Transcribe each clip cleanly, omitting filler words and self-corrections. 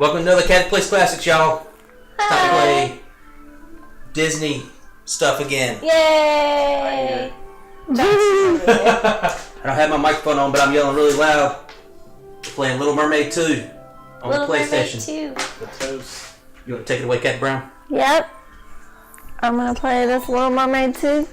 Welcome to another Cathy Plays Classics, y'all. Time to play Disney stuff again. Yay! I don't have my microphone on, but I'm yelling really loud. We're playing Little Mermaid 2 on Little the PlayStation. Mermaid 2. The toast. You want to take it away, Cathy Brown? Yep. I'm gonna play this Little Mermaid 2.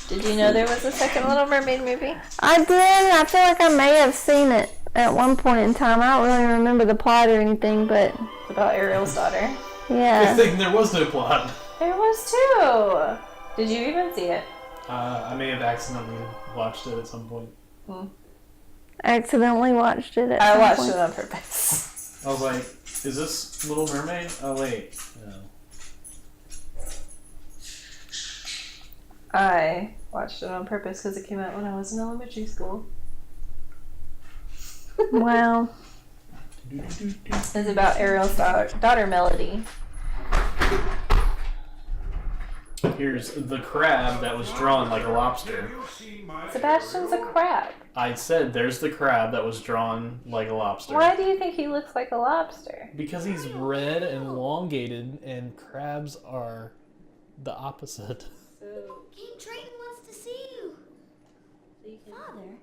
Did you know there was a second Little Mermaid movie? I did. I feel like I may have seen it at one point in time. I don't really remember the plot or anything, but It's about Ariel's daughter. yeah. Good thing there was no plot. There was too. Did you even see it? I may have accidentally watched it at some point. Accidentally watched it at I some watched point. it on purpose. I was like, is this Little Mermaid? Oh, wait. No. I watched it on purpose because it came out when I was in elementary school. Wow. It's about Ariel's daughter Melody. Here's the crab that was drawn like a lobster. Sebastian's a crab. I said there's the crab that was drawn like a lobster. Why do you think he looks like a lobster? Because he's red and elongated, and crabs are the opposite. King Triton wants to see you. Father?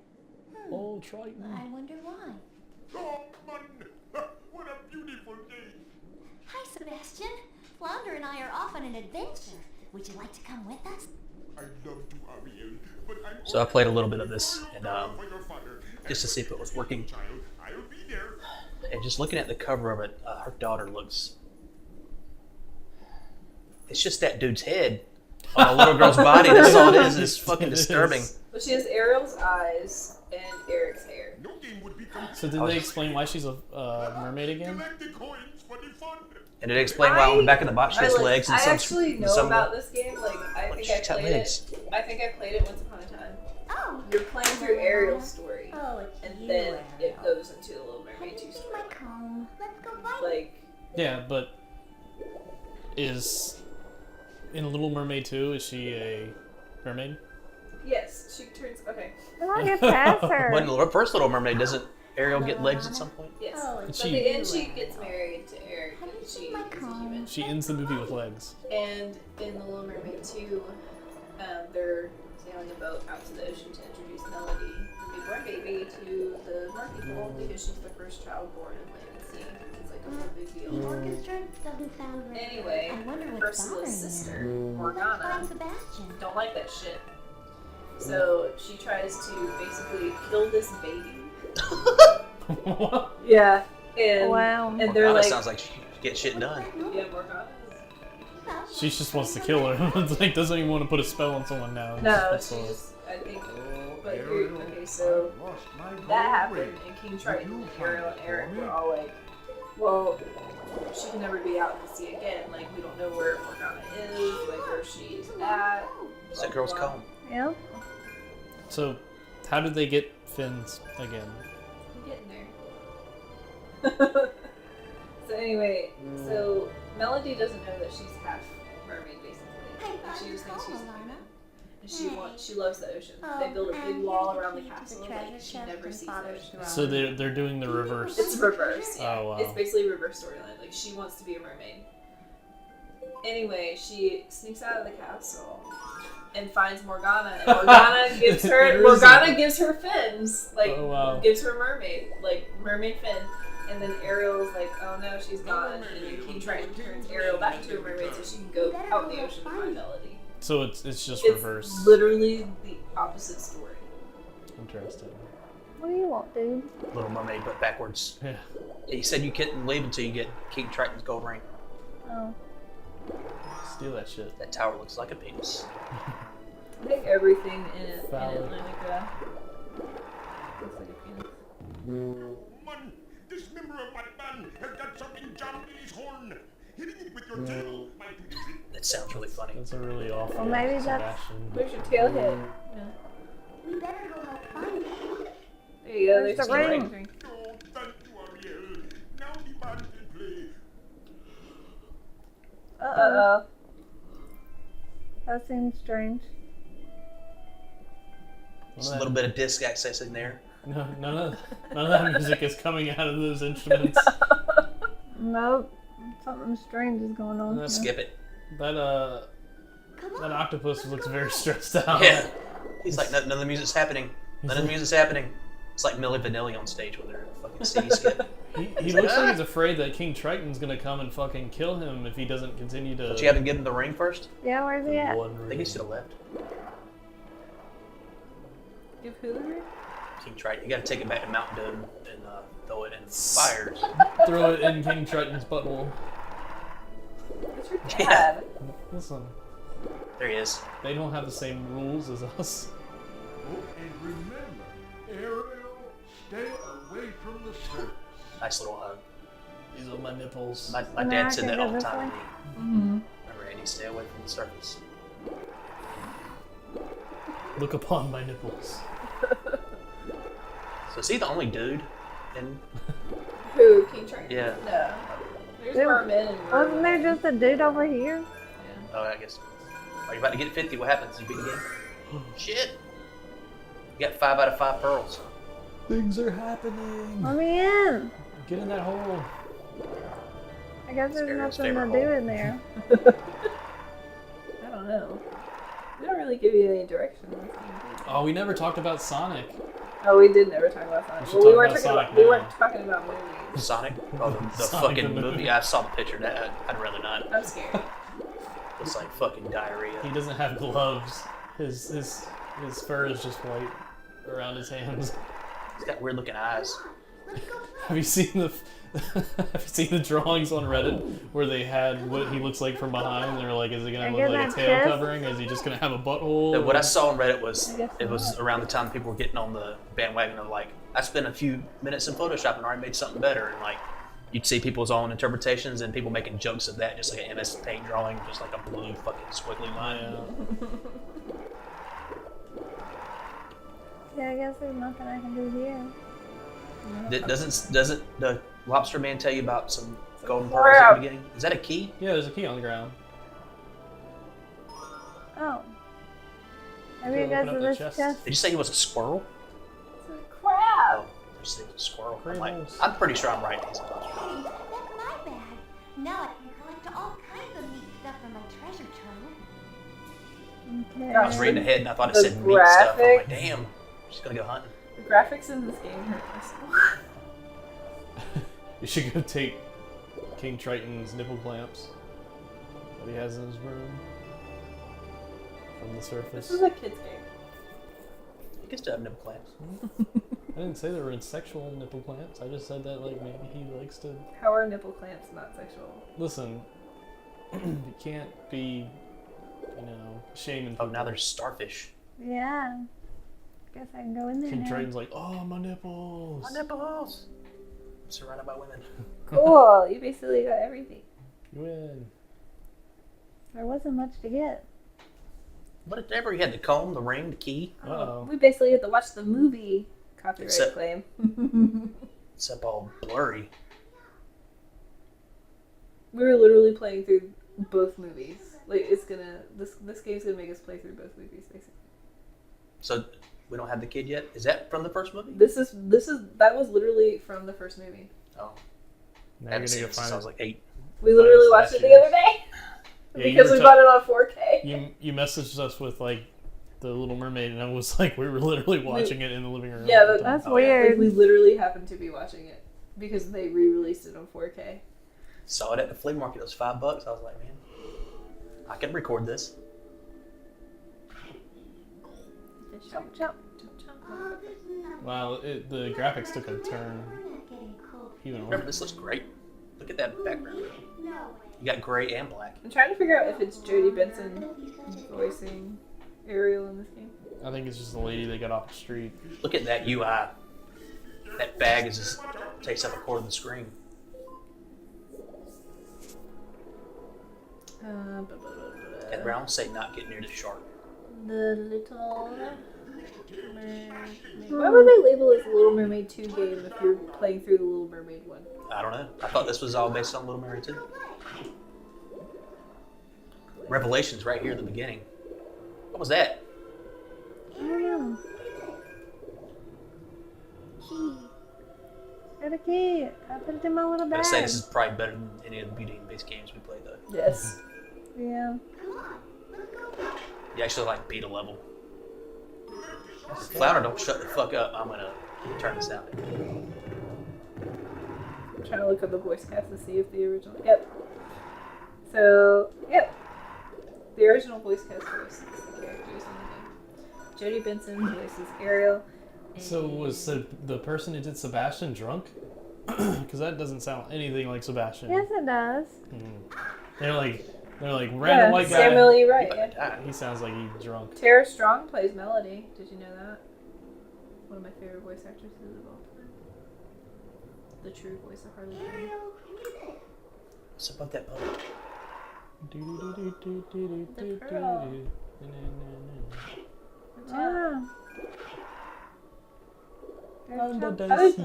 Oh, Triton. I wonder why. Oh, man! What a beautiful day! Hi, Sebastian. Flounder and I are off on an adventure. Would you like to come with us? I love to, Ariel, but I'm So I played a little bit of this, and for your father. just to see if it was working. Child, I'll be there. And just looking at the cover of it, her daughter looks... It's just that dude's head on a little girl's body. That's all it is. It's fucking disturbing. Well, she has Ariel's eyes and Eric's hair. No game would be complete. So did they explain why she's a mermaid again? Collect the coins for the fun. And it explained why on the back of the box she has legs and I some... actually know some, about this game. Like, I think I she's got played legs. it. I think I played it once upon a time. Oh. You're playing through Ariel's story, Oh, it's and you, then it Ariel. goes into the Little Have Mermaid you 2 seen story. my comb? Let's go find Like, Yeah, but is in Little Mermaid 2, is she a mermaid? yes, she turns. Okay, I want to get past her. When the first Little Mermaid, doesn't Ariel get legs at some point? yes. Oh, But it's at she- the end, she gets married to Eric, Have you and she seen my is a comb? human. She ends the movie with legs. And in the Little Mermaid 2, they're sailing a boat out to the ocean to introduce Melody, the newborn baby, to the Mer people because she's the first child born in land and sea. It's like a real big The deal. orchestra doesn't sound right. Anyway, I wonder what's bothering Ursula's sister, you. Let's Morgana, find Sebastian. don't like that shit. So she tries to basically kill this baby. Yeah. And, Wow. and they're Morgana like, sounds like she can get shit done. yeah, Morgana. She just wants to kill her. It's like doesn't even want to put a spell on someone now. No, That's she all. just, I think, but here, okay, so that happened, and King Triton and Ariel and Eric were all like, well, she can never be out in the sea again, like, we don't know where Morgana is, like, where she's at. It's that girl's comb. Yeah. So, how did they get fins again? I'm getting there. So anyway, so Melody doesn't know that she's half mermaid, basically. Like, she just thinks she's a human. And she loves the ocean. They build a big wall around the castle, like she never sees the ocean. So they're doing the reverse. It's reverse, yeah. Oh, wow. It's basically a reverse storyline. Like, she wants to be a mermaid. Anyway, she sneaks out of the castle and finds Morgana, and Morgana gives her fins. Like, Oh, wow. gives her mermaid fin. And then Ariel's like, oh no, she's gone. And then King Triton turns Ariel back into a mermaid so she can go out in the ocean to find Melody. So it's just It's reverse. literally the opposite story. Interesting. What do you want, dude? Little Mermaid, but backwards. Yeah. You said you couldn't leave until you get King Triton's gold ring. Oh. Steal that shit. That tower looks like a penis. I think everything in Valid. Atlantica looks like a penis. Man, this member of my band has got something jammed in his horn. Hitting it with your tail might do the trick. That sounds really funny. That's a really awful Well, maybe that's- Sebastian. Where's your tail hit? Yeah. We better go help find him. There you go. There's There's the your ring. ring. Oh, thank you, Ariel. Now the band can play. Uh-oh. That seems strange. Just a little bit of disc access in there. No, none of that music is coming out of those instruments. Nope. Something strange is going on. That's- Skip it. That octopus looks very stressed out. Yeah. He's like, none of the music's happening. None of the music's happening. It's like Milli Vanilli on stage with her fucking CD skip. He looks like he's afraid that King Triton's gonna come and fucking kill him if he doesn't continue to. But you haven't given him the ring first? Yeah, where's he at? I think he should have left. Give who the ring? King Triton. You gotta take it back to Mount Doom and throw it in fires. Throw it in King Triton's butthole. What's your dad? Listen, There he is. they don't have the same rules as us. Oh, and remember, Ariel, stay away from the surface. Nice little hug. These are my nipples. My Now dad I said can that go all the this time. way? to me. Mm-hmm. Remember, Andy, stay away from the surface. Look upon my nipples. So is he the only dude? In Who? King Triton? Yeah. No. There's There- mermen and Wasn't there just a dude over here? Yeah. Oh, I guess. Are you about to get 50? What happens? You beat the game? Shit. You got 5 out of 5 pearls. Things are happening. Let me in. Get in that hole. I guess there's Ariel's nothing to favorite do hole. in there. I don't know. They don't really give you any direction. in this game, do they? Oh, we never talked about Sonic. Oh, we did never talk about Sonic. We should Well, we talk weren't about talking Sonic about. We now. weren't talking about movies. Sonic? Oh, the Sonic fucking the movie. movie. Yeah, I saw the picture. That I'd rather not. I'm scared. It's like fucking diarrhea. He doesn't have gloves. His fur is just white around his hands. He's got weird looking eyes. Have you seen the Have you seen the drawings on Reddit where they had what he looks like from behind? And they're like, is it gonna I look get like a that tail chest. covering? Is he just gonna have a butthole? What I saw on Reddit was I guess it was not. around the time people were getting on the bandwagon of like, I spent a few minutes in Photoshop and already made something better, and like you'd see people's own interpretations and people making jokes of that, just like an MS Paint drawing, just like a blue fucking squiggly line. Yeah. Yeah, I guess there's nothing I can do here. Doesn't the lobster man tell you about some golden pearls Crap. at the beginning? Is that a key? Yeah, there's a key on the ground. Oh. Maybe Go it goes open to up the this chest. chest. Did you say he was a squirrel? It's a crab. Oh, you said he was a squirrel. Crabbles. I'm pretty sure I'm right. These. Hey, that's my bag. Now I can collect all kinds of neat stuff from my treasure trove. Okay. I was reading ahead and I thought it The said meat stuff. I'm like, graphics. damn, she's gonna go hunting. The graphics in this game hurt my soul. You should go take King Triton's nipple clamps that he has in his room from the surface. This is a kid's game. You can still have nipple clamps. I didn't say they were in sexual nipple clamps. I just said that like maybe he likes to. How are nipple clamps not sexual? Listen, you can't be, shaming Oh, people. now there's starfish. Yeah. Guess I can go in there King now. Triton's like, oh, my nipples. My nipples. Surrounded by women. Cool. You basically got everything. You win. There wasn't much to get. Whatever, you had the comb, the ring, the key. Uh-oh. We basically had to watch the movie. Copyright Except- claim. It's up all blurry. We were literally playing through both movies. Like it's gonna this game's gonna make us play through both movies basically. So we don't have the kid yet. Is that from the first movie? That was literally from the first movie. Oh, Now I haven't seen you're it gonna since go I was find like 8. We literally it's watched last it the year. other day Yeah, you because were we ta- bought it on 4K. You messaged us with like the Little Mermaid, and I was like, we were literally watching it in the living room. Yeah, at the time. That's Oh, yeah. weird. Like, we literally happened to be watching it because they re-released it on 4K. Saw it at the flea market. It was $5. I was like, man, I can record this. Jump, jump. Wow, the graphics took a turn. Even Remember, worse. this looks great. Look at that background. You got gray and black. I'm trying to figure out if it's Jodie Benson voicing Ariel in this game. I think it's just the lady that got off the street. Look at that UI. That bag is just takes up a quarter of the screen. And Brown say not get near the shark. The Little Mermaid. Why would they label this Little Mermaid 2 game if you're playing through the Little Mermaid 1? I don't know. I thought this was all based on Little Mermaid 2. Revelations right here at the beginning. What was that? I don't know. key. Got a key. I put it in my little bag. I'd say this is probably better than any of the Beauty and the Beast games we played, though. Yes. Yeah. You actually like beat a level. Flounder, don't shut the fuck up. I'm gonna turn this out. I'm trying to look at the voice cast to see if the original. Yep. So, yep. The original voice cast voices the characters in the game. Jodie Benson voices Ariel. So was the person who did Sebastian drunk? Because that doesn't sound anything like Sebastian. Yes, it does. They're like random white guy. Samuel E. Wright, yeah. He sounds like he's drunk. Tara Strong plays Melody. Did you know that? One of my favorite voice actresses of all time. The true voice of Harley Quinn. What's about that boat? The pearl. Ah.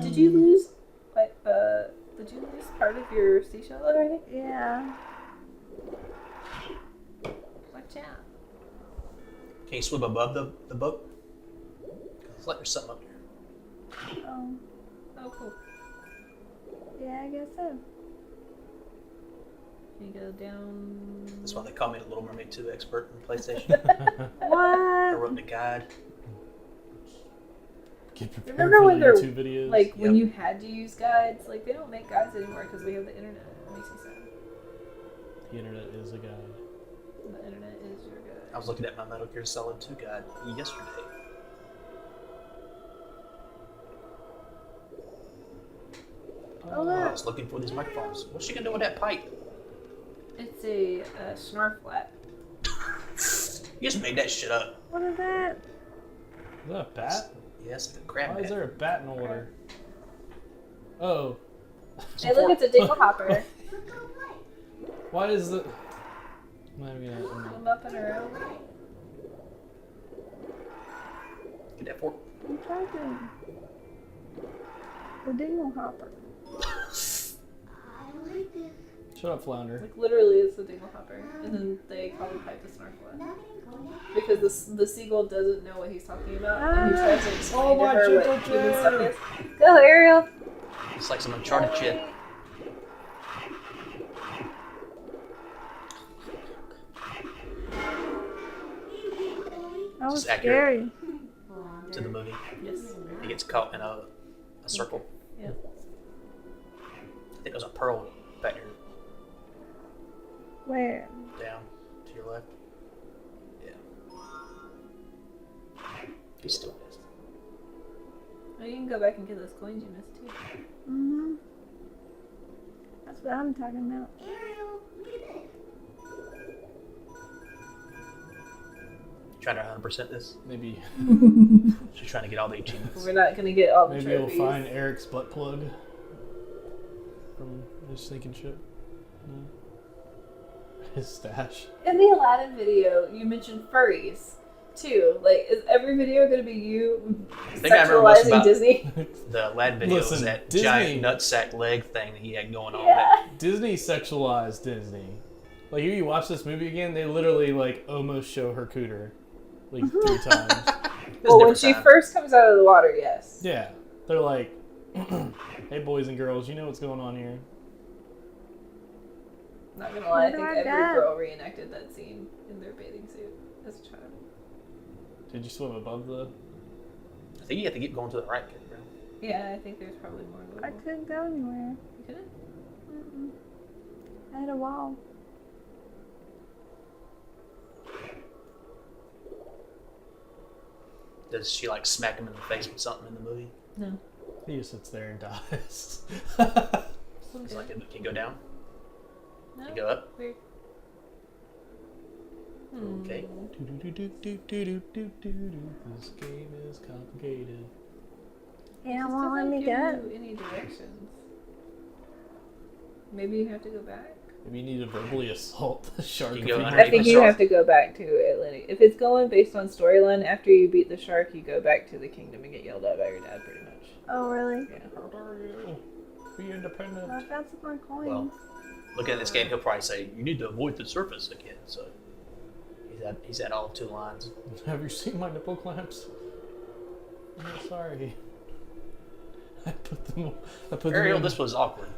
Did you lose? Did you lose part of your seashell already? Yeah. Watch out. Can you swim above the boat? It's like there's something up there. Oh. Oh, cool. Yeah, I guess so. Can you go down? That's why they call me the Little Mermaid 2 expert in PlayStation. I What? wrote the guide. Get prepared Remember for when the they're YouTube videos. like when Yep. you had to use guides? Like they don't make guides anymore because we have the internet. It makes me sad. The internet is a guide. The internet is your guide. I was looking at my Metal Gear Solid 2 guide yesterday. Oh, I look. was looking for these microphones. What's she gonna do with that pipe? It's a snarf flat. You just made that shit up. What is that? Is that a bat? Yes, the crab. Why is bat. there a bat in order? Oh. Hey, look, it's a dingle hopper. Why is the... Maybe I'm up in a row. Get that fork. I'm typing. The dingle hopper. Shut up, Flounder. Like literally, it's the dingle hopper, and then they call the pipe the snarf flat because the seagull doesn't know what he's talking about, and he tries to explain Oh to my her gentle what human chair. stuff is. Go, Ariel. It's like some Uncharted shit. That was This is accurate. scary. To the movie. Yes. He gets caught in a circle. Yep. I think there's a pearl back there, Where? down to your left. Yeah. He's still missed. Oh, you can go back and get those coins you missed too. Mm-hmm. That's what I'm talking about. Trying to 100% this. Maybe She's trying to get all the achievements. We're not gonna get all the maybe you'll trophies. find Eric's butt plug from his sinking ship. No. His stash. In the Aladdin video, you mentioned furries too. Like, is every video gonna be you thing I remember most sexualizing about- Disney? The Aladdin video was Listen, that Disney- giant nutsack leg thing that he had going on. Yeah. Disney sexualized Disney. Like, if you watch this movie again, they literally, like, almost show her cooter. Like, 3 times. That, Well, when she first comes out of the water, yes. Yeah. They're like, hey, boys and girls, you know what's going on here. Not gonna lie, I What do think I every got? girl reenacted that scene in their bathing suit as a child. Did you swim above the... I think you have to keep going to the right, bro. Yeah, I think there's probably more. I couldn't go anywhere. You couldn't? Mm-mm. I had a wall. Does she like smack him in the face with something in the movie? No. He just sits there and dies. It's like, can you go down? No. Can you go up? Weird. Okay. This game is complicated. Yeah, Just won't let doesn't me give go. you any directions. Maybe you have to go back. Maybe you need to verbally assault the shark. You if go you- under- I think the you shark. have to go back to Atlantic. If it's going based on storyline, after you beat the shark, you go back to the kingdom and get yelled at by your dad, pretty much. Oh, really? Yeah. How dare you? Be independent. Well, I found some more coins. Well, looking at this game, he'll probably say, you need to avoid the surface again. So he's had all 2 lines. Have you seen my nipple clamps? I'm not sorry. I put them Ariel, in. this was awkward.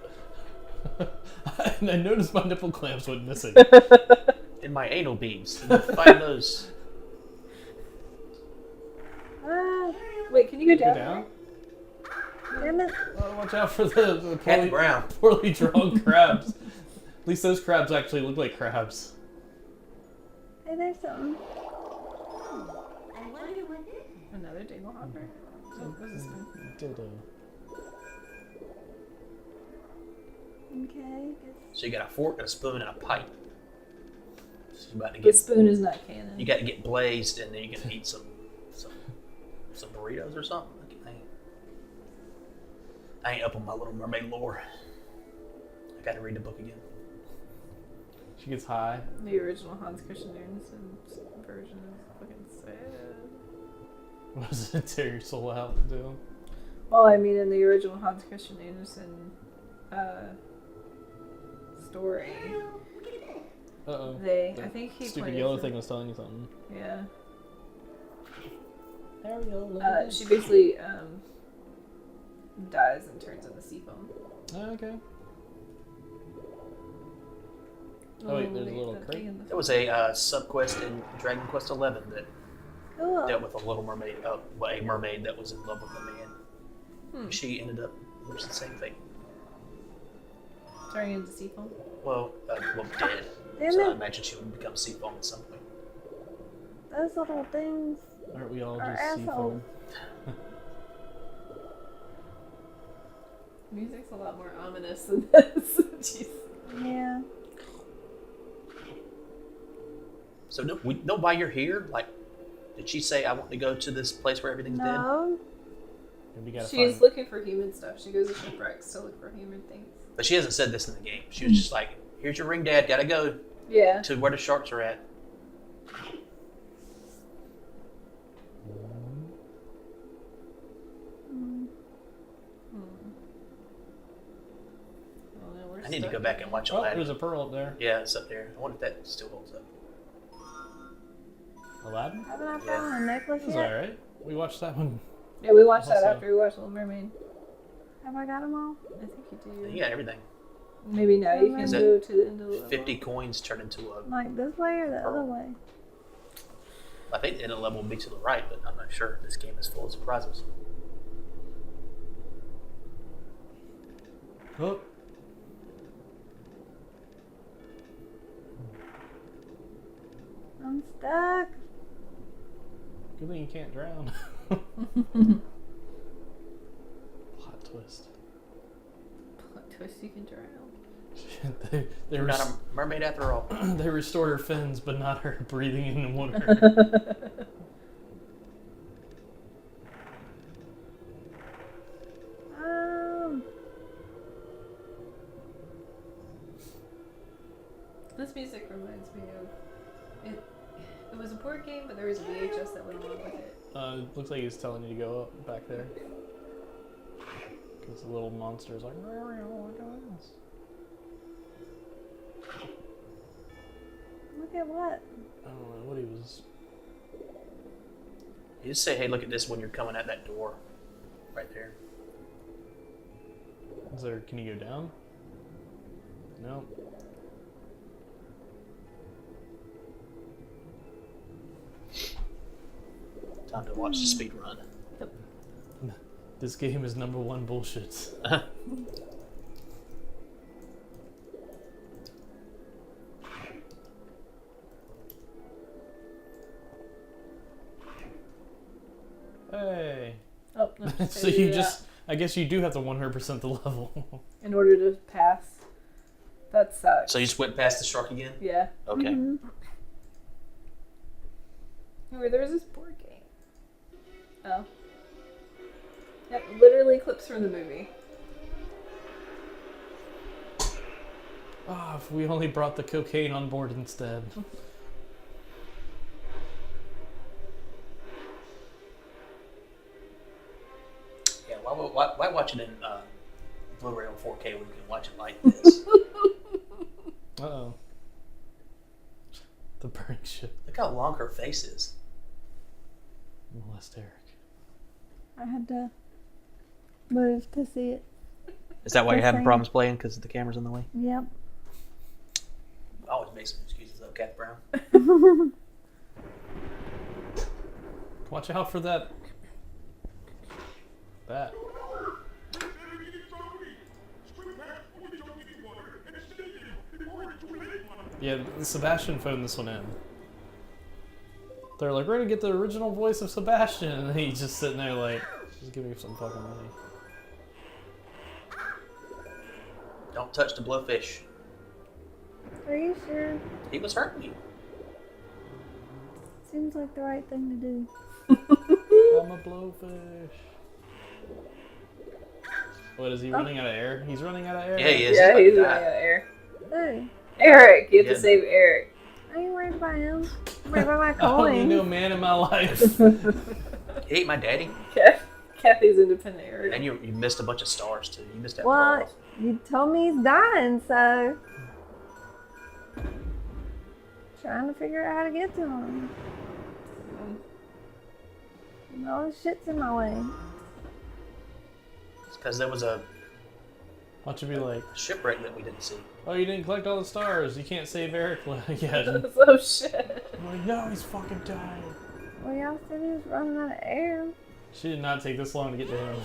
And I noticed my nipple clamps went missing. In my anal beads. Find those. Wait, can you go Go down? down? Damn it. Oh, watch out for the Cathy Brown. poorly drawn crabs. At least those crabs actually look like crabs. Hey, there's something. I wonder what this is. Another dingle hopper. Oh, what's this one? Dildo. Okay. So you got a fork, a spoon, and a pipe. So you're about to The get. spoon is not canon. You got to get blazed, and then you can eat some burritos or something. I ain't up on my Little Mermaid lore. I got to read the book again. She gets high. The original Hans Christian Andersen version is fucking sad. What does it tear your soul out to do? Well, I mean, in the original Hans Christian Andersen story, Uh-oh. I think he Stupid pointed yellow to- thing was telling you something. Yeah. Ariel, look at this. She basically dies and turns into sea foam. Oh, okay. Oh, wait, there's a little that crate. thing in the- There was a subquest in Dragon Quest XI that Cool. dealt with a little mermaid, a mermaid that was in love with a man. She ended up losing the same fate. Turning into sea foam. Well, dead. Damn So I it. imagine she would become sea foam at some point. Those little things. Aren't we all Our just sea assholes. foam? Music's a lot more ominous than this. Jeez. Yeah. So we know why you're here? Like, did she say I want to go to this place where everything's dead? No. And we gotta She's find... looking for human stuff. She goes to shipwrecks to look for human things. But she hasn't said this in the game. She was just like, "Here's your ring, Dad. Gotta go Yeah. to where the sharks are at." I need to go back and watch Oh, Aladdin. there's a pearl up there. Yeah, it's up there. I wonder if that still holds up. Aladdin? Haven't I found a necklace That's yet? alright. We watched that one. Yeah, we watched that Also- after we watched Little Mermaid. Have I got them all? I think you You do. got everything. Maybe now you can Is go it to the end of the level. 50 coins turn into a. Like this way or the other way? I think the end of the level will be to the right, but I'm not sure. This game is full of surprises. Oh. I'm stuck. Good thing you can't drown. Plot twist. Plot twist, you can drown. they, You're not a mermaid after all. they restored her fins, but not her breathing in the water. This music reminds me of it. It was a board game, but there was a VHS that went along with it. Looks like he's telling you to go up back there. Because the little monster's like, look at this. Look at what? I don't know what he was. You just say, "Hey, look at this" when you're coming at that door, right there. Is there? Can you go down? No. Time to watch the speed run. This game is #1 bullshit. Hey. Oh, no, So you just, I guess you do have to 100% the level. in order to pass. That sucks. So you just went past the shark again? Yeah. Okay. Remember, there was this board game. Oh. Yep, literally clips from the movie. Ah, if we only brought the cocaine on board instead. Yeah. Why watch it in Blu-ray on 4K when you can watch it like this? Uh-oh. The burning ship. Look how long her face is. Molest Eric. I had to move to see it. Is that why you're The having same. problems playing? Because the camera's in the way? Yep. I always make some excuses though, Cat Brown. Watch out for that. Bat. Yeah, Sebastian phoned this one in. They're like, we're gonna get the original voice of Sebastian, and he's just sitting there like, just give me some fucking money. Don't touch the blowfish. Are you sure? He was hurting you. Seems like the right thing to do. I'm a blowfish. What, is he running out of air? He's running out of air? Yeah, he is. Yeah, he's about running to out of air. Hey, Eric, you have Yeah. to save Eric. I ain't worried about him. I'm worried about my I only coin. knew a man in my life. die. He ate my daddy. Kathy's independent Eric. And you missed a bunch of stars too. You missed that Well, balls. you told me he's dying, so trying to figure out how to get to him. And all this shit's in my way. It's because there was a Why don't you be like, shipwreck that we didn't see. oh, you didn't collect all the stars. You can't save Eric yet. Oh shit. I'm like, no, he's fucking dying. Well, y'all said he was running out of air. She did not take this long to get to him.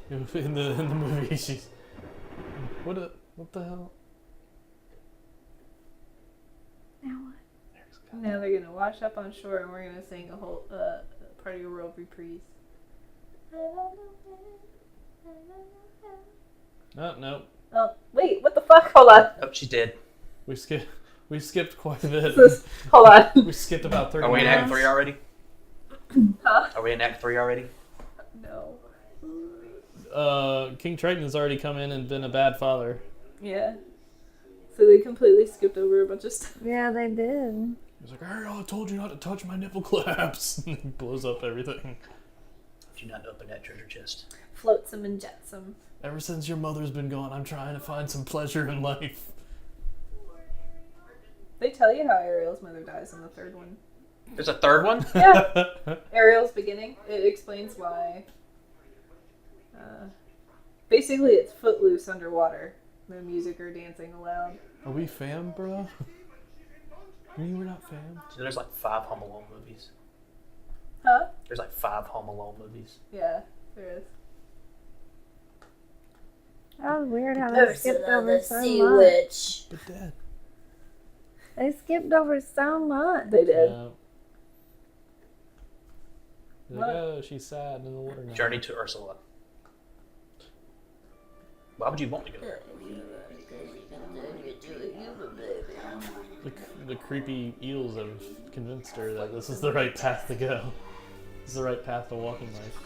In the movie, she's what the hell? Now what? Now they're gonna wash up on shore and we're gonna sing a whole Part of Your World reprise. No. Oh, wait, what the fuck? Hold on. Oh, she's dead. We skipped quite a bit. Hold on. We skipped about 30 Are we in minutes. Act 3 already? Huh? Are we in Act 3 already? No. King Triton has already come in and been a bad father. Yeah. So they completely skipped over a bunch of stuff. Yeah, they did. He's like, Ariel, I told you not to touch my nipple clamps. And he blows up everything. Do not open that treasure chest. Floatsome and jetsome. Ever since your mother's been gone, I'm trying to find some pleasure in life. They tell you how Ariel's mother dies in the third one. There's a third one? Yeah. Ariel's beginning. It explains why. Basically, it's footloose underwater. No music or dancing allowed. Are we fam, bro? You mean we're not fam? So there's like 5 Home Alone movies. Huh? There's like 5 Home Alone movies. Yeah, there is. That was weird how they skipped over so much. Witch. But Dad. They skipped over so much. They did. Yeah. He's like, oh, she's sad in the water now. Journey to Ursula. Why would you want to go there? The creepy eels have convinced her that this is the right path to go. This is the right path to walk in life.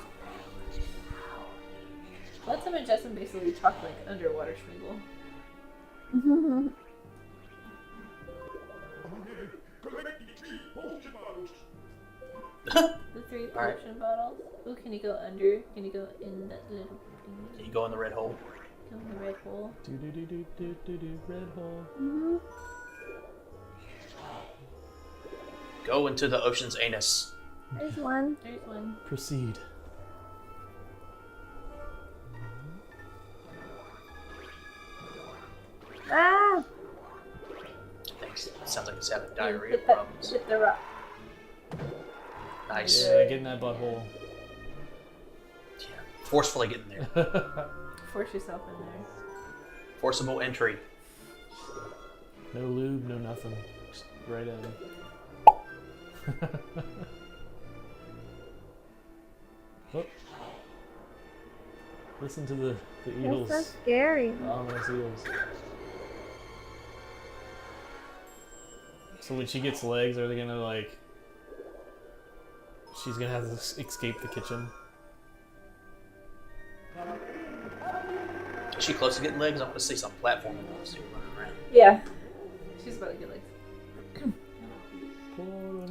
Flotsam and Jetsam basically talk like underwater Schmeagle. Collect the 3 potion bottles. The 3 Alright. potion bottles. Ooh, can you go under? Can you go in that little thing? You go in the red hole. Go in the red hole. Do, red hole. Mhm. Go into the ocean's anus. There's one. There's one. Proceed. Ah! Thanks. Sounds like it's having diarrhea Hit, that, problems. hit the rock. Nice. Yeah, get in that butthole. Yeah. Forcefully get in there. Force yourself in there. Forcible entry. No lube, no nothing. Just right in. Oh. Listen to the eels. That's so scary. The ominous eels. So when she gets legs, are they gonna like... She's gonna have to escape the kitchen? Is she close to getting legs? I want to see some platform and see her running around. Yeah. She's about to get like.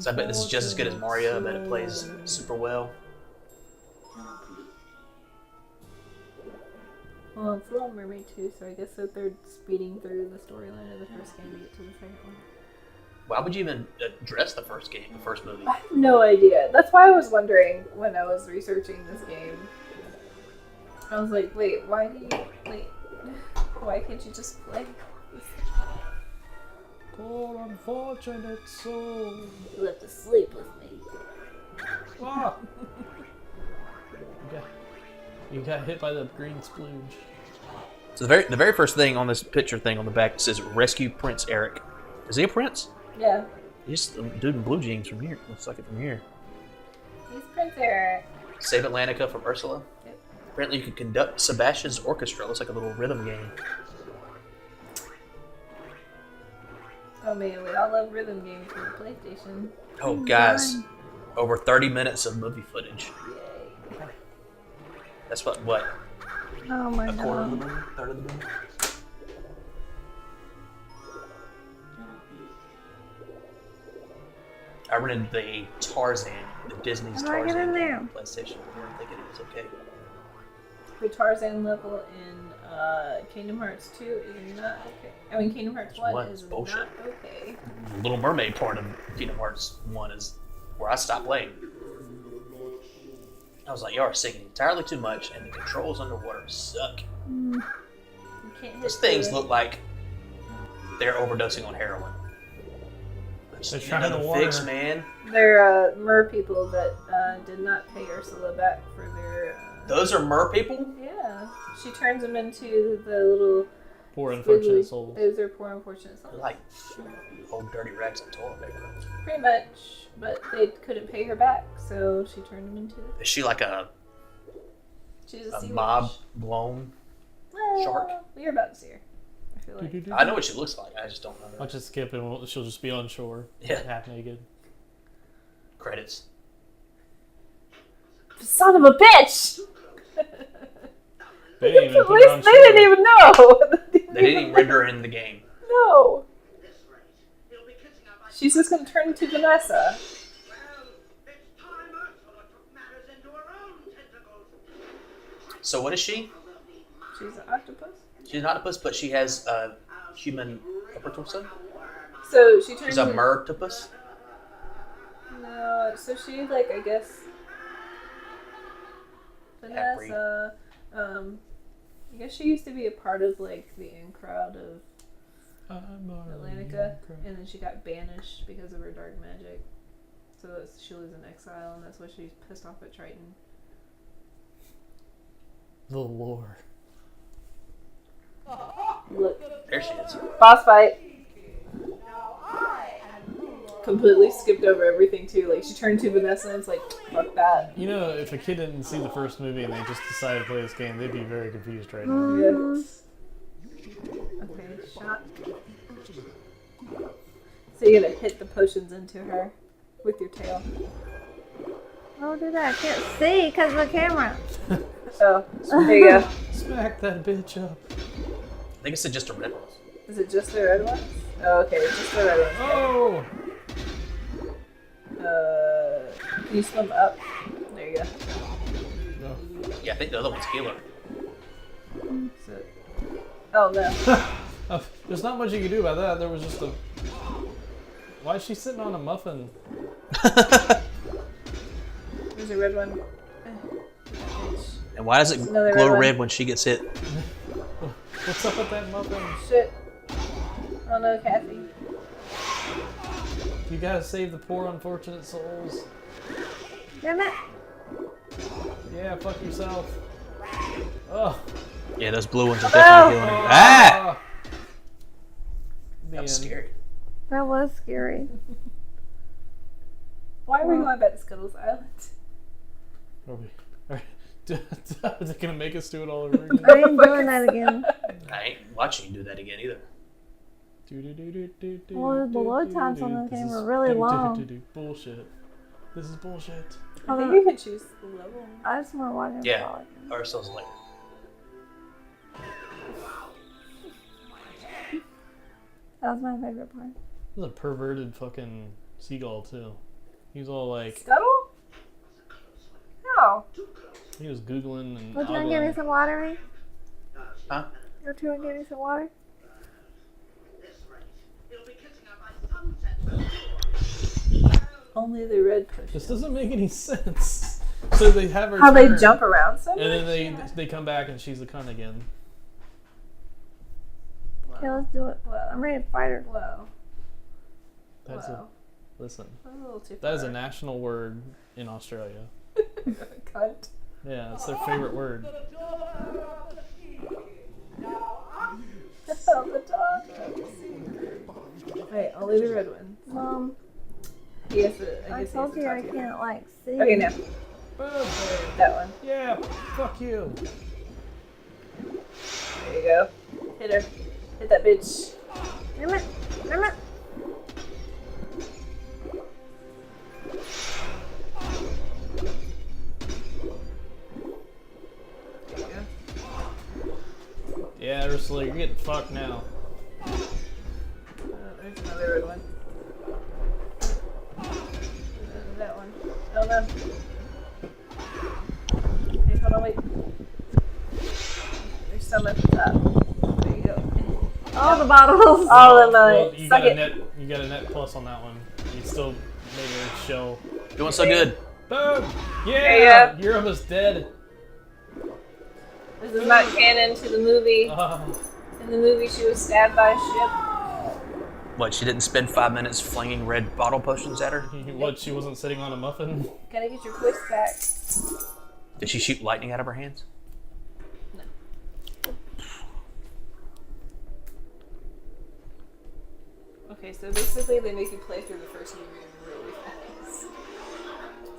So I bet this is just as good as Mario. I bet it plays super well. Well, it's Little Mermaid too, so I guess that they're speeding through the storyline of the first game to get to the second one. Why would you even address the first game, the first movie? I have no idea. That's why I was wondering when I was researching this game. I was like, wait, why can't you just play? Poor unfortunate soul. You have to sleep with me. Ah. You got hit by the green splooge. So the very first thing on this picture thing on the back says "Rescue Prince Eric." Is he a prince? Yeah. He's a dude in blue jeans from here. Looks like it from here. He's Prince Eric. Save Atlantica from Ursula. Yep. Apparently, you can conduct Sebastian's orchestra. Looks like a little rhythm game. Oh man, we all love rhythm games for the PlayStation. Oh, guys, over 30 minutes of movie footage. Yay. That's what? Oh my A quarter of the god. movie? Third of the movie? I rented the Tarzan, the Disney's How do I get in Tarzan there? on PlayStation. I didn't think it was okay. The Tarzan level in Kingdom Hearts 2 is not okay. I mean, Kingdom Hearts 1 is bullshit. not okay. The Little Mermaid part of Kingdom Hearts 1 is where I stopped playing. I was like, y'all are singing entirely too much, and the controls underwater suck. You can't hit Those things the- look like they're overdosing on heroin. They're You trying know to the water. fix, man. They're mer people that did not pay Ursula back for their. Those are mer people? Yeah, she turns them into the little. Poor unfortunate squiggly- souls. Those are poor unfortunate They're souls. like old dirty rags of toilet paper. Pretty much, but they couldn't pay her back, so she turned them into. Is she like a She's a sea mob witch. blown? Well, shark? We're about to see her. I feel like. I know what she looks like. I just don't know. I'll just skip and she'll just be on shore. Yeah. Half naked. Credits. Son of a bitch! They didn't even At put her on least they shore. didn't even know. They didn't even render her in the game. No. She's just gonna turn into Vanessa. So what is she? She's an octopus. She's an octopus, but she has a human upper torso. So she turns. She's a mertopus. No, so she's like, I guess. Half-breed. Vanessa. I guess she used to be a part of like the in crowd of Atlantica, and then she got banished because of her dark magic. So she lives in exile, and that's why she's pissed off at Triton. The lore. Look, There she is. boss fight. Completely skipped over everything too. Like she turned to Vanessa, and it's like, fuck that. You know, if a kid didn't see the first movie and they just decided to play this game, they'd be very confused right now. Yeah. Okay, shot. So you're gonna hit the potions into her with your tail. Oh, do that. I can't see because of the camera. Oh, there you go. Smack that bitch up. I think it's just a red one. Is it just the red ones? Oh, okay, just the red ones. Oh! Can you swim up? There you go. No. Yeah, I think the other one's healer. So, oh no. There's not much you can do about that. There was just a... Why is she sitting on a muffin? There's a red one. And why does it Another glow red one. red when she gets hit? What's up with that muffin? Shit. Oh no, Cathy. You gotta save the poor unfortunate souls. Damn it. Yeah, fuck yourself. Oh. Yeah, those blue ones are definitely healing her. Ah! The That was end. scary. That was scary. Why are we going back to Skittles Island? Are they gonna make us do it all over again? I ain't doing that again. I ain't watching you do that again either. Well, the load times on this game are really long. Bullshit. This is bullshit. I think you can choose the level. I just want to watch it. Yeah, Ursula's later. That was my favorite part. This is a perverted fucking seagull too. He was all like, Scuttle? No. he was googling and Would you want to give me ogling. some water, Reese? Huh? Would you want to give me some water? Only the red push. This doesn't make any sense. So they have her How they turn, jump around so much? and then they come back and she's a cunt again. Okay, let's do it. Whoa. I'm ready to fight her. Whoa. That's Whoa. listen. That's a little too That is a far. national word in Australia. Cunt. Yeah, it's their favorite word. Oh, the dog. Wait, only the red one. Mom, He has to, I guess he has told to you talk I to can't like see. Okay, now. Boom. That one. Yeah, fuck you. There you go. Hit her. Hit that bitch. Damn it! Damn it! There you go. Yeah, Ursula, you're getting fucked now. There's another red one. And that one. Oh no. Okay, hold on, wait. There's some at the top. There you go. All the bottles. All of my. Well, you Suck got a it. net. You got a net plus on that one. You still made her show. Doing so good. Boom! There Yeah, you you're almost dead. This is not canon to the movie. In the movie, she was stabbed by a ship. What, she didn't spend 5 minutes flinging red bottle potions at her? What? She wasn't sitting on a muffin. Gotta get your voice back. Did she shoot lightning out of her hands? Okay, so basically they make you play through the first movie really fast.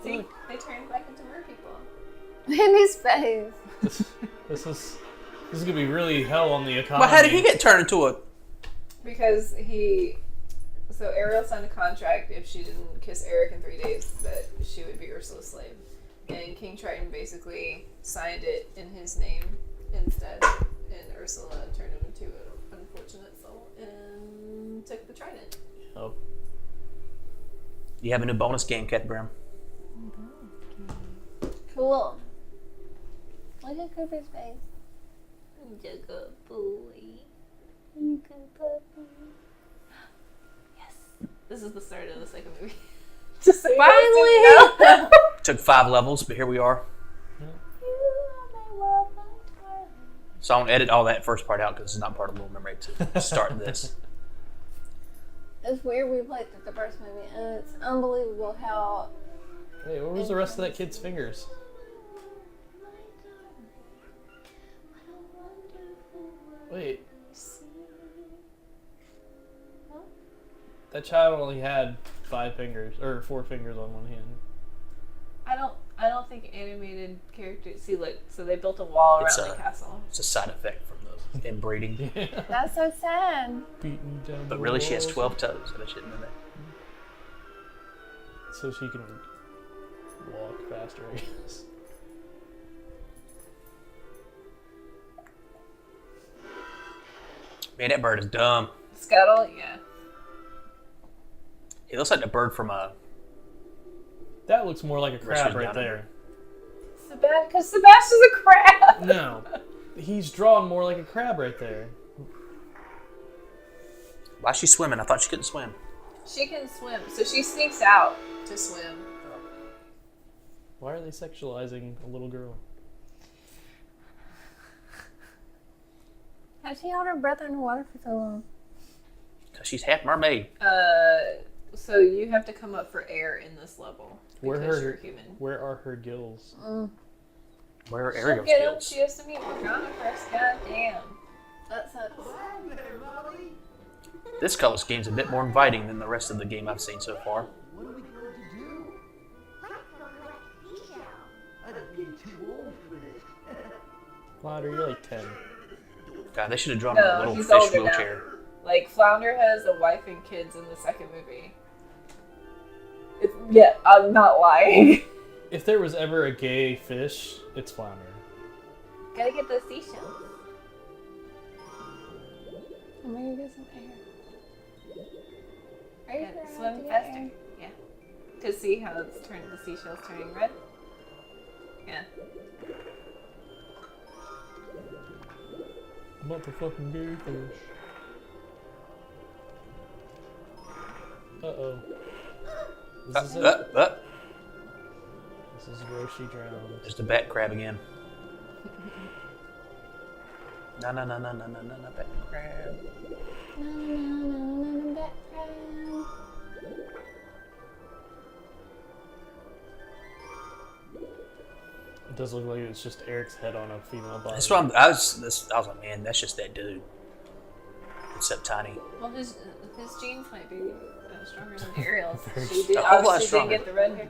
See? They turn back into mer people. In his face. This is gonna be really hell on the economy. But how did he get turned into a... Because so Ariel signed a contract if she didn't kiss Eric in 3 days that she would be Ursula's slave. And King Triton basically signed it in his name instead. And Ursula turned him into an unfortunate soul and took the trident. Oh. You have a new bonus game, Cathy Brown. Cool. Look at Cooper's face. You're a good boy. You good puppy. Yes. This is the start of the second movie. Just so you guys Finally! didn't know. Took 5 levels, but here we are. So I won't edit all that first part out because it's not part of Little Mermaid to start this. It's weird we played through the first movie, and it's unbelievable how. Hey, where was the rest of that kid's fingers? Wait. That child only had 5 fingers, or 4 fingers on one hand. I don't think animated characters see like so they built a wall around It's the castle. It's a side effect from the inbreeding. That's so sad. Beaten down But the really, she has walls. 12 toes, so I shouldn't know that. So she can walk faster, I guess. Man, that bird is dumb. Scuttle, yeah. He looks like the bird from a... That looks more like a crab Richard right Donner. there. Because Sebastian's a crab. No. He's drawn more like a crab right there. Why's she swimming? I thought she couldn't swim. She can swim, so she sneaks out to swim. Why are they sexualizing a little girl? How'd she hold her breath underwater for so long? Because she's half mermaid. So you have to come up for air in this level Where because are you're her human. Where are her gills? Where are She'll aerial get up. skills? She has to meet Morgana first. God damn. That sucks. This color scheme's a bit more inviting than the rest of the game I've seen so far. What are we going to do? I don't get too old for this. Flounder, you're like 10. God, they should have drawn No, a little he's fish older now. wheelchair. Like Flounder has a wife and kids in the second movie. Yeah, I'm not lying. If there was ever a gay fish, it's Flounder. Gotta get those seashells. I'm gonna get some air. Are you Gotta sure I swim have to get faster. air? Yeah. To see how it's turning, the seashells turning red. Yeah. Motherfucking gay fish. Uh-oh. This is it. This is where she drowns. There's the bat crab again. No, bat crab. It does look like it's just Eric's head on a female body. That's what I was like, man, that's just that dude. Except tiny. Well, his genes might be stronger than Ariel's. She A whole lot obviously stronger. didn't get the red hair.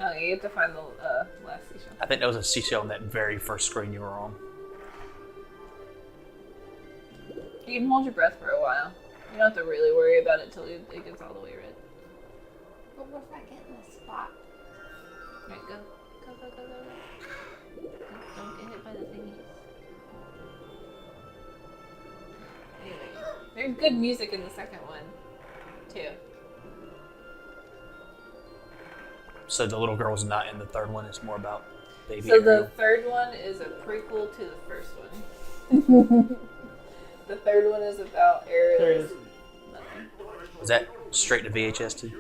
Oh, you have to find the last seashell. I think that was a seashell on that very first screen you were on. You can hold your breath for a while. You don't have to really worry about it until it gets all the way red. But what if I get in the spot? Alright, go. Don't get hit by the thingies. Anyway, there's good music in the second one, too. So the little girl's not in the third one. It's more about baby So the Ariel. third one is a prequel to the first one. The third one is about There it Ariel's is. mother. Was that straight to VHS too?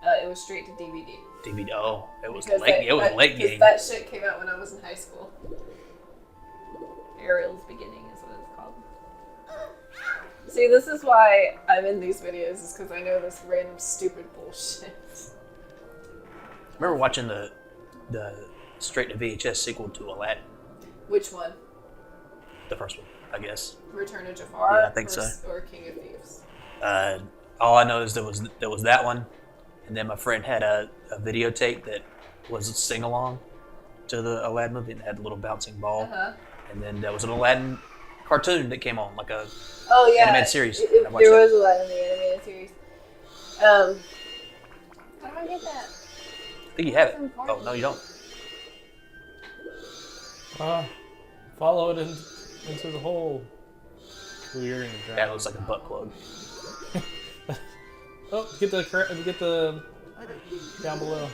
It was straight to DVD. DVD. Oh, it was Because late. It was late because game. that shit came out when I was in high school. Ariel's Beginning is what it's called. See, this is why I'm in these videos, is because I know this random stupid bullshit. I remember watching the straight to VHS sequel to Aladdin, Which one? the first one, I guess. Return of Jafar? Yeah, I think so. Or King of Thieves? All I know is there was that one, and then my friend had a videotape that was a sing along to the Aladdin movie and had a little bouncing ball, Uh-huh. and then there was an Aladdin cartoon that came on, like a Oh, yeah. animated series. I There watched that. was a lot in the animated series. How do I get that? I think you have it. That's important. Oh no, you don't. Follow it into the hole. We're in the That drown. looks like a butt plug. Oh, get the down below.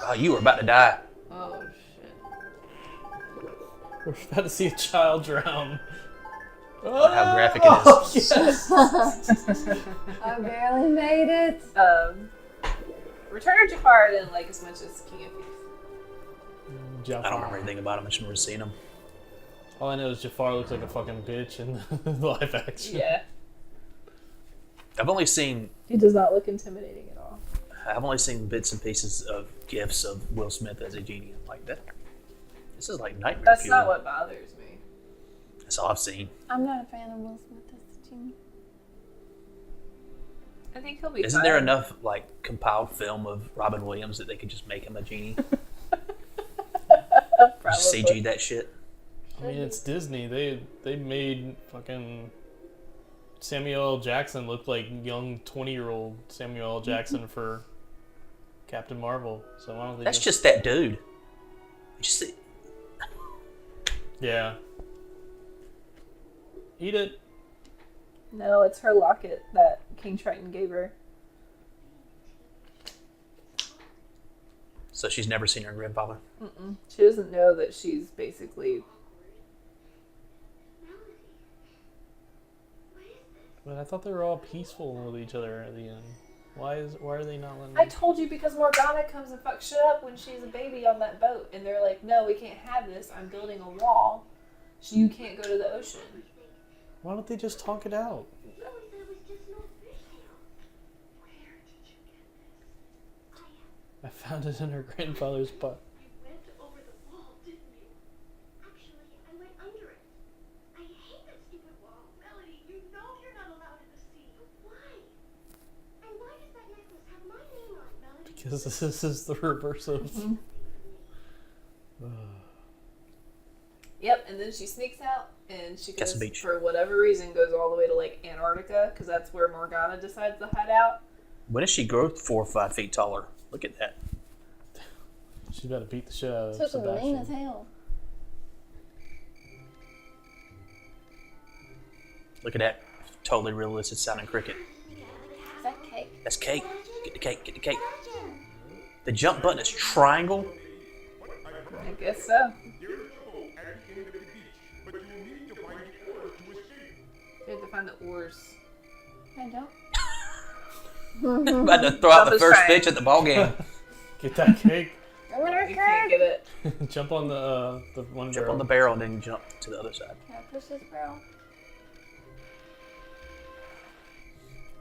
Oh, you were about to die. Oh, shit. We're about to see a child drown. Oh, how graphic it is. Yes. I barely made it. Return of Jafar I didn't like as much as King of Thieves. Jafar. I don't remember anything about him. I just remember seeing him. All I know is Jafar looks like a fucking bitch in the live action. Yeah. I've only seen He does not look intimidating at all. bits and pieces of gifs of Will Smith as a genie. I'm like that. This is like nightmare That's fuel. not what bothers me. That's all I've seen. I'm not a fan of Will Smith as the genie. I think he'll be Isn't there fine. enough like compiled film of Robin Williams that they could just make him a genie? Just CG that shit. I mean, it's Disney. They made fucking Samuel L. Jackson look like young 20-year-old Samuel L. Jackson for Captain Marvel. So why don't they That's just that dude. You just see, yeah. Eat it. No, it's her locket that King Triton gave her. so she's never seen her grandfather. She doesn't know that she's basically... But I thought they were all peaceful with each other at the end. Why are they not letting? I told you because Morgana comes and fucks shit up when she's a baby on that boat. And they're like, no, we can't have this. I'm building a wall. So you can't go to the ocean. Why don't they just talk it out? I found it in her grandfather's butt. You went over the wall, didn't you? Actually, I went under it. I hate that stupid wall. Melody, you know you're not allowed in the sea. Why? And why does that necklace have my name on it, Melody? Because this is the reverse of. Yep, and then she sneaks out and she Gets goes, the beach. for whatever reason, goes all the way to like Antarctica because that's where Morgana decides to hide out. When does she grow 4 or 5 feet taller? Look at that. She's about to beat the shit out of Took him mean as Sebastian. hell. Look at that. Totally realistic sounding cricket. Is that cake? That's cake. Get the cake. Get the cake. The jump button is triangle. I guess so. There is trouble at the end of the beach, but you will need to find the oar to escape. You have to find the oars. I don't. About to throw out the Bubba's first trying. pitch at the ball game. Get that cake. I'm gonna You can't get it. Jump on the one Jump barrel. on the barrel and then jump to the other side. Can I push this barrel?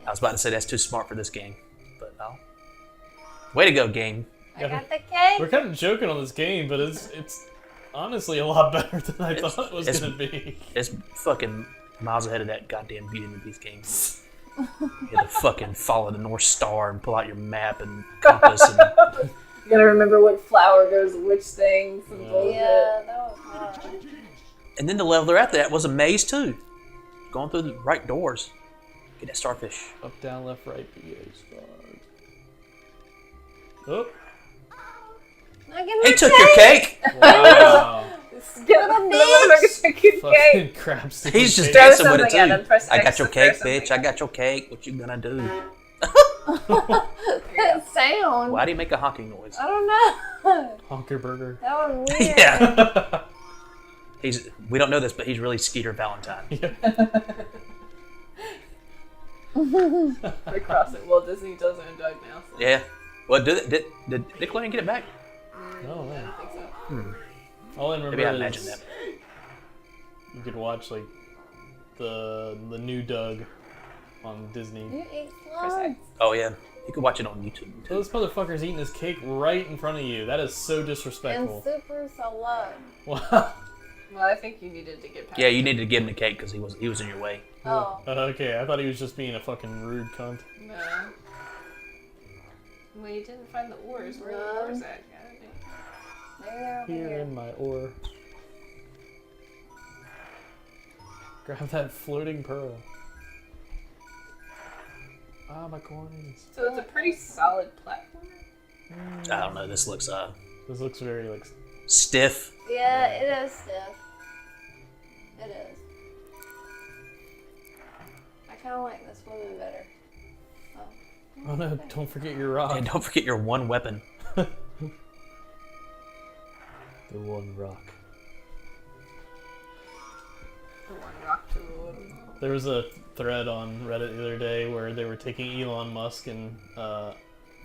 I was about to say that's too smart for this game, but no. Way to go, game. I got the cake. We're kind of joking on this game, but it's honestly a lot better than I thought it was it's- gonna be. It's fucking miles ahead of that goddamn Beauty and the Beast game. You have to fucking follow the North Star and pull out your map and compass. And You gotta remember what flower goes to which thing. Some bullshit. Yeah, that was hard. and then the level they're after that was a maze too. Going through the right doors. Get that starfish. Up, down, left, right, BA start. Oh, I get He my took your cake! wow. Get the motherfucker took your cake. Fucking crab stick. He's just Throw dancing with it something at too. him, press I got X your to throw cake, something bitch. I got your cake. What you gonna do? That sound. Why do you make a honking noise? I don't know. Honker burger. That was weird. Yeah. We don't know this, but he's really Skeeter Valentine. Across it. Well, Disney does own Doug now. So. Yeah. Well, did Nickelodeon get it back? Oh man. I think so. All I remember Maybe I is imagined that. you could watch like the new Doug on Disney. You eat Press slime. X. Oh yeah, you can watch it on YouTube So too. this motherfucker's eating his cake right in front of you. That is so And disrespectful. super salad. Wow. Well, I think you needed to get past. Yeah, you needed to give him the cake because he was in your way. Oh. Okay, I thought he was just being a fucking rude cunt. No. Well, you didn't find the oars. Where are the oars at? God damn. Maybe they're over Here here. in my oar. Grab that floating pearl. Ah, my coins. So it's a pretty solid platform. I don't know. This looks This looks very like. stiff. Yeah, it is stiff. It is. I kind of like this woman better. Oh no! Don't forget your rock. And don't forget your one weapon. The one rock. The one rock to rule them all. There was a thread on Reddit the other day where they were taking Elon Musk and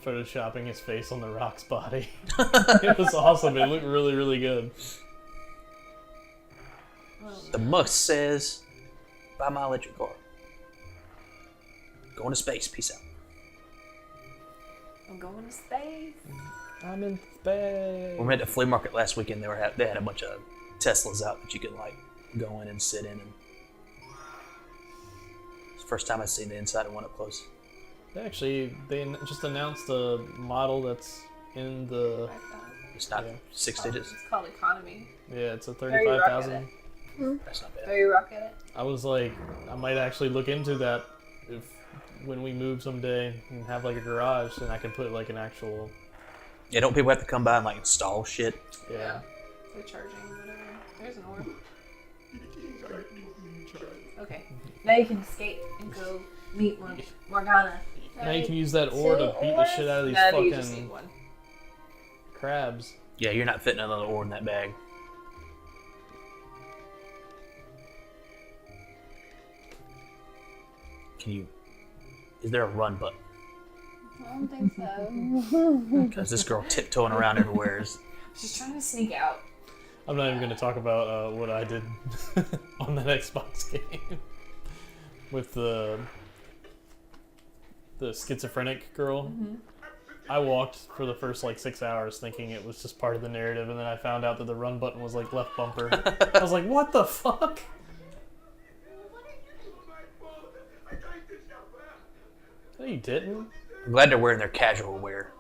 photoshopping his face on the rock's body. It was awesome. It looked really, really good. The Musk says, "Buy my electric car. Going to space. Peace out." I'm going to space. I'm in space. We went to the flea market last weekend. They had a bunch of Teslas out that you could like go in and sit in. And it's the first time I've seen the inside of one up close. Actually, they just announced a model that's in the. It's not Yeah. 6 digits. It's called economy. Yeah, it's a Are you rocking 35,000. That's not bad. Are you rocking it? I was like, I might actually look into that if when we move someday and have like a garage, then I could put like an actual. Yeah, don't people have to come by and like install shit? Yeah. They're charging whatever. There's an orb. Okay. Now you can escape and go meet Morgana. Now you can use that ore to beat the shit out of these No, you just need fucking one. crabs. Yeah, you're not fitting another ore in that bag. Can you? Is there a run button? I don't think so. Because this girl tiptoeing around everywhere is. She's trying to sneak out. I'm not even going to talk about what I did on that Xbox game with the schizophrenic girl. Mm-hmm. I walked for the first like 6 hours thinking it was just part of the narrative, and then I found out that the run button was like left bumper. I was like, what the fuck? No, you didn't. I'm glad they're wearing their casual wear.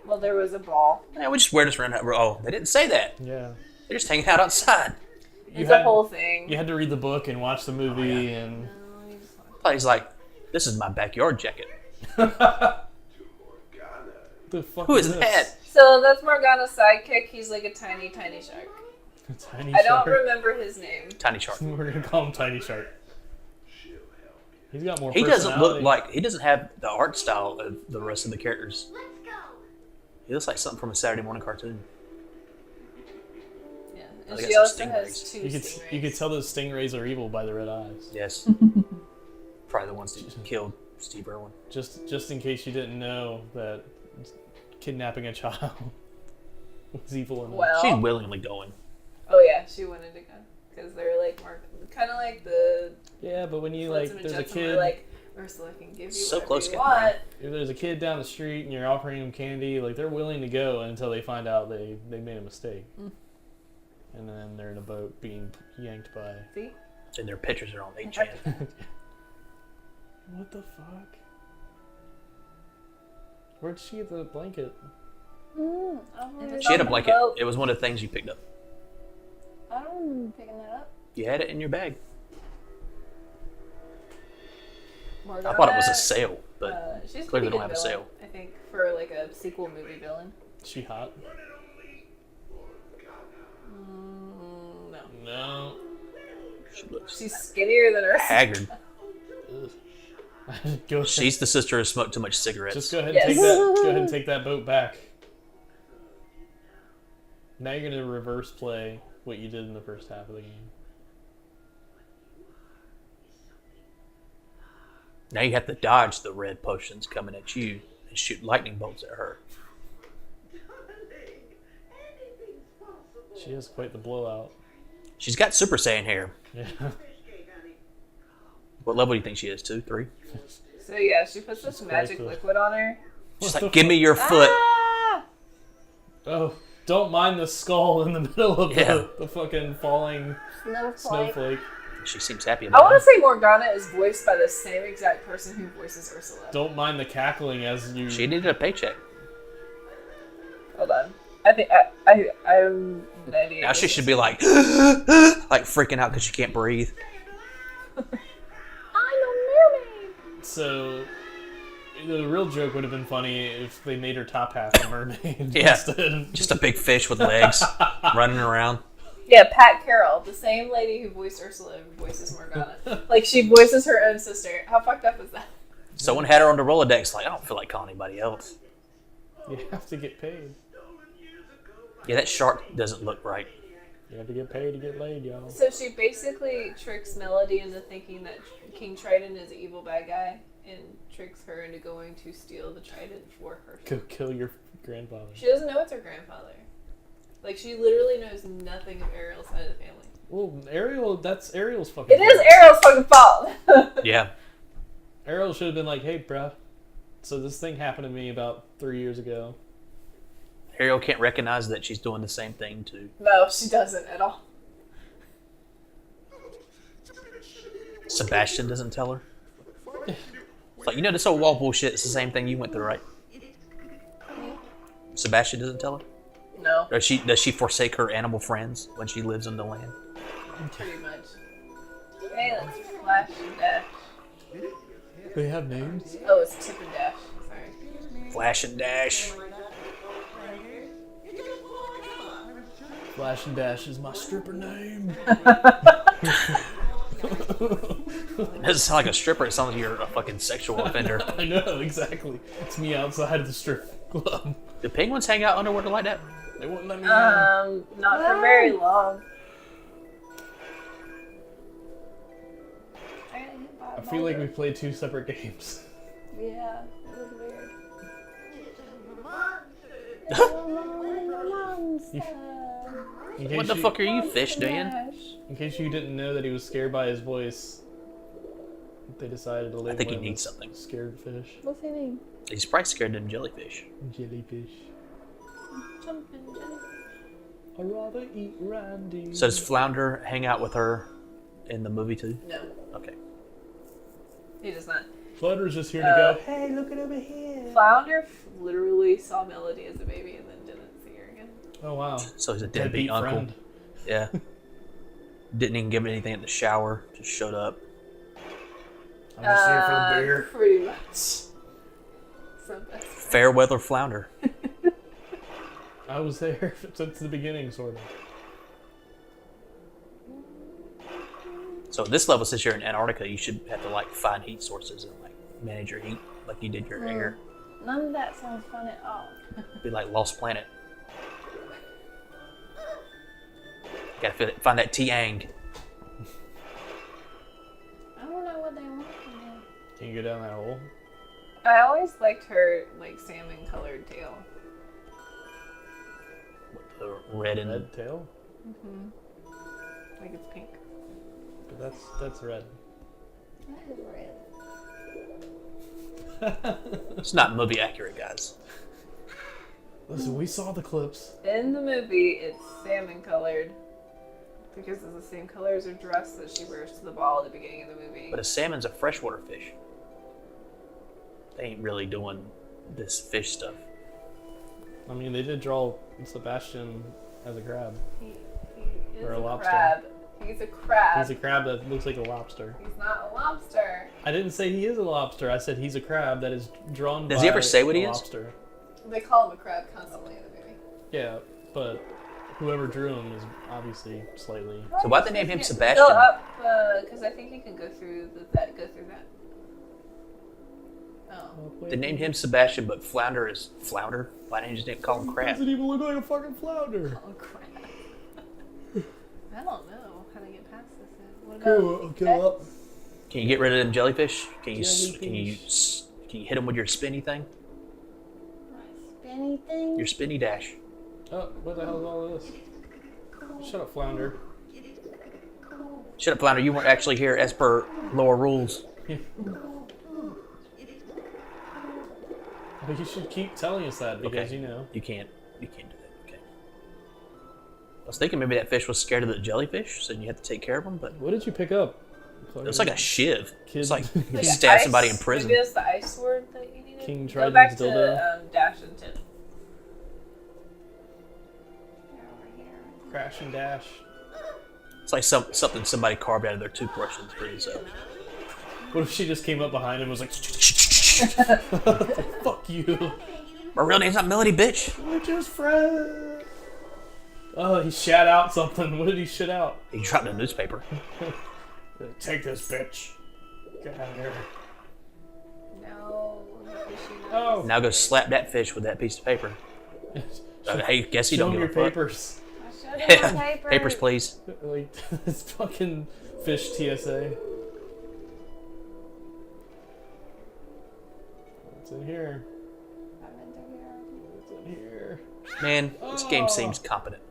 Well, there was a ball. Yeah, we just wear this around. Oh, they didn't say that. Yeah. They're just hanging out outside. It's a whole thing. You had to read the book and watch the movie, and He's like, "This is my backyard jacket." the fuck Who is this? that? So that's Morgana's sidekick. He's like a tiny, tiny shark. Tiny I don't Shark. remember his name. Tiny Shark. We're gonna call him Tiny Shark. He's got more. He doesn't look personality. like. He doesn't have the art style of the rest of the characters. Let's go. He looks like something from a Saturday morning cartoon. Yeah, I and think she it's also some has stingrays. two You could stingrays. tell those stingrays are evil by the red eyes. Yes. Probably the ones that killed Steve Irwin. Just in case you didn't know that kidnapping a child was evil enough. Well, She's willingly going. oh yeah, she wanted to go because they're like more kind of like the Yeah, but when you Flotsam like, and there's a Jetsam were kid. like Ursula can give you So whatever close, you Captain want. If there's a kid down the street and you're offering him candy, like they're willing to go until they find out they made a mistake. And then they're in a boat being yanked by. See? And their pictures are on 8chan. What the fuck? Where'd she get the blanket? She had a blanket. It was one of the things you picked up. I don't remember picking that up. You had it in your bag. Morgana, I thought it was a sale, but she's clearly pretty don't good have a villain, sale. I think for like a sequel movie villain. She hot? No, No. She looks she's skinnier than her. haggard. Go ahead. She's the sister who smoked too much cigarettes. Just go ahead Yes. and take that. Go ahead and take that boat back. Now you're gonna reverse play what you did in the first half of the game. Now you have to dodge the red potions coming at you and shoot lightning bolts at her. She has quite the blowout. She's got Super Saiyan hair. Yeah. What level do you think she is? 2, 3? So yeah, she puts this magic quite liquid on her. She's What the like, give me your foot. Ah! Oh, don't mind the skull in the middle of Yeah. the fucking falling snowflake. She seems happy I about want it. to say Morgana is voiced by the same exact person who voices Ursula. Don't mind the cackling as you. She needed a paycheck. Hold on. I think I'm 98. Now she should be like, like freaking out because she can't breathe. I'm a mermaid. So, the real joke would have been funny if they made her top half a mermaid Yeah. instead. Just a big fish with legs running around. Yeah, Pat Carroll, the same lady who voiced Ursula voices Morgana. Like she voices her own sister. How fucked up is that? Someone had her on the Rolodex. Like, I don't feel like calling anybody else. You have to get paid. Yeah, that shark doesn't look right. You have to get paid to get laid, y'all. So she basically tricks Melody into thinking that King Triton is an evil bad guy and tricks her into going to steal the Trident for her. Go kill your grandfather. She doesn't know it's her grandfather. Like, she literally knows nothing of Ariel's side of the family. Well, Ariel, that's Ariel's fucking It is fault. Ariel's fucking fault! Yeah. Ariel should have been like, hey, bruh. So this thing happened to me about 3 years ago. Ariel can't recognize that she's doing the same thing too. No, she doesn't at all. Sebastian doesn't tell her. It's like, you know, this old wall bullshit. It's the same thing you went through, right? Sebastian doesn't tell her. No, Or does she forsake her animal friends when she lives on the land? pretty much. Hey, let's flash and dash. They have names? Oh, it's Tip and Dash. Sorry. Flash and dash. Flash and Dash is my stripper name. It doesn't sound like a stripper. It sounds like you're a fucking sexual offender. I know, exactly. It's me outside of the strip club. Do penguins hang out underwater like that? They wouldn't let me in. Not for very long. I feel like we played two separate games. Yeah, it was weird. In case What the you- fuck are you fish doing? In case you didn't know that he was scared by his voice, they decided to leave I think he him needs as something. Scared fish. What's he name? He's probably scared of them jellyfish. Jellyfish. I'd rather eat Randy. So does Flounder hang out with her in the movie too? No, Okay. he does not. Flutter's just here to go, hey, look at over here. Flounder literally saw Melody as a baby and then didn't see her again. Oh, wow. So he's a deadbeat uncle. friend. Yeah. Didn't even give it anything at the shower. Just showed up. I'm just here for the beer. Pretty much. So best. Fair weather Flounder. I was there since the beginning, sort of. So at this level, since you're in Antarctica, you should have to like find heat sources and like manage your heat like you did your air. None of that sounds fun at all. Be like Lost Planet. Gotta find that Tiang. I don't know what they want from me. Can you go down that hole? I always liked her like salmon colored tail. The red and Red tail? Like it's pink. But that's red. That is red. it's not movie accurate, guys. Listen, we saw the clips. In the movie, it's salmon colored because it's the same color as her dress that she wears to the ball at the beginning of the movie. But a salmon's a freshwater fish. They ain't really doing this fish stuff. I mean, they did draw Sebastian as a crab. He is Or a a lobster. crab. He's a crab. He's a crab that looks like a lobster. He's not a lobster. I didn't say he is a lobster. I said he's a crab that is drawn by Does he ever say what a he is? lobster. They call him a crab constantly in the movie. Yeah, but whoever drew him is obviously slightly. So why'd they name him Go Sebastian? up, because I think you can go through that. Go through that. Oh. They named him Sebastian, but Flounder is Flounder. Why didn't you just call him Crab? Doesn't even look like a fucking flounder. Oh crap. I don't know how to get past this. What about Go up. Can you get rid of them jellyfish? Can you Jellyfish. can you hit them with your spinny thing? Spinny thing? Your spinny dash. Oh, what the hell is all this? Shut up, flounder. Shut up, Flounder. You weren't actually here as per lower rules. But you should keep telling us that because Okay. you know. You can't do that. Okay. I was thinking maybe that fish was scared of the jellyfish, so you have to take care of them. But What did you pick up? it was like a shiv. Kid- It's like you Like stab ice- somebody in prison. Maybe that's the ice sword that you needed. King Go back Trident's to dildo. Dash and Tip. Crash and dash. It's like something somebody carved out of their toothbrush and threw. So What if she just came up behind him and was like, fuck you. my real name's not Melody, bitch. We're just friends. Oh, he shat out something. What did he shit out? He dropped a newspaper. Take this, bitch. Get out of here. No. Oh. Now go slap that fish with that piece of paper. Hey, guess you Show don't him give your a fuck. papers. Papers, please. Like, this fucking fish TSA. What's in here? What's in here? Man, this game seems competent.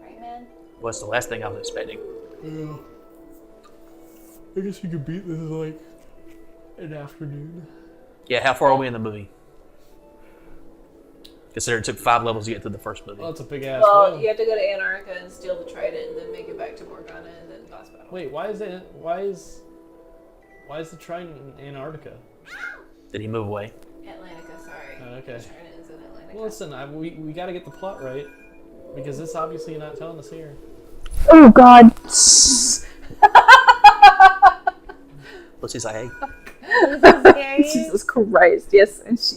Right, man? What's the last thing I was expecting? Yeah. I guess you could beat this in like an afternoon. Yeah, how far are we in the movie? Consider it took 5 levels to get through the first movie. Oh, it's a big ass Well, whale. you have to go to Antarctica and steal the trident and then make it back to Morgana and then boss battle. Wait, why is the Trident in Antarctica? Did he move away? Atlantica, sorry. Oh, okay. The trident is in Atlantica. Well, listen, we got to get the plot right because this obviously you're not telling us here. Oh God. Pussy's like, hey. Jesus Christ, yes, and she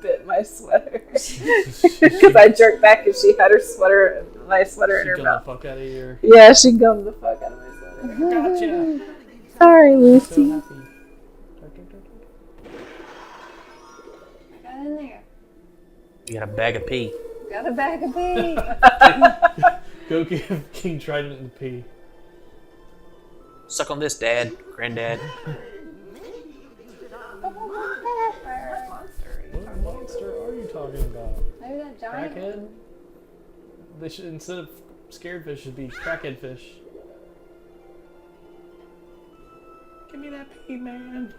bit my sweater. Because I jerked back and she had her sweater, my sweater in She her got mouth. the fuck out of here. Yeah, she gummed the fuck out of my sweater. Gotcha. Sorry, So Lucy. happy. Got in there. You got a bag of pee. Got a bag of pee. Go give King Trident the pee. Suck on this, Dad, Granddad. What monster are you talking about? Maybe that giant Crackhead? one. They should, instead of scared fish, should be crackhead fish. Give me that pee, man.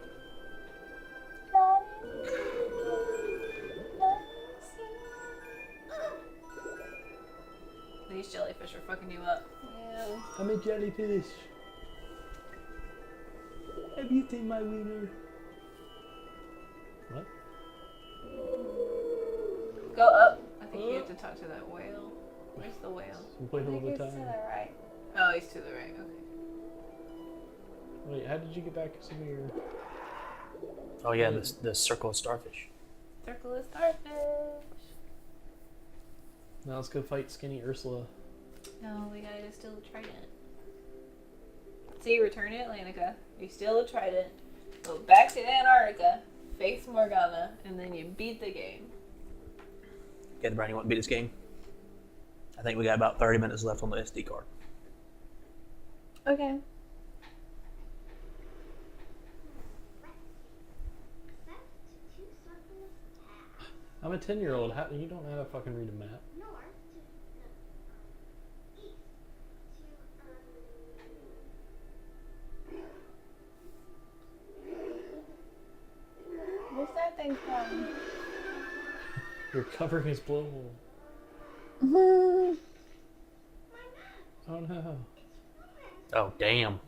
These jellyfish are fucking you up. Yeah. I'm a jellyfish. Have you seen my wiener? What? Go up. I think you have to talk to that whale. Where's the whale? Wait all the It's to time. the right. Oh, he's to the right. Okay. Wait, how did you get back to some of your... Oh yeah, the circle of starfish. Circle of starfish. Now let's go fight Skinny Ursula. No, we gotta steal the trident. See, return to Atlantica. You steal the trident. Go back to Antarctica. Face Morgana, and then you beat the game. Get the Brownie want to beat this game? I think we got about 30 minutes left on the SD card. Okay. I'm a 10-year-old. How you don't know how to fucking read a map? north to east to What's that thing from? You're covering his blowhole. Oh no. Oh damn!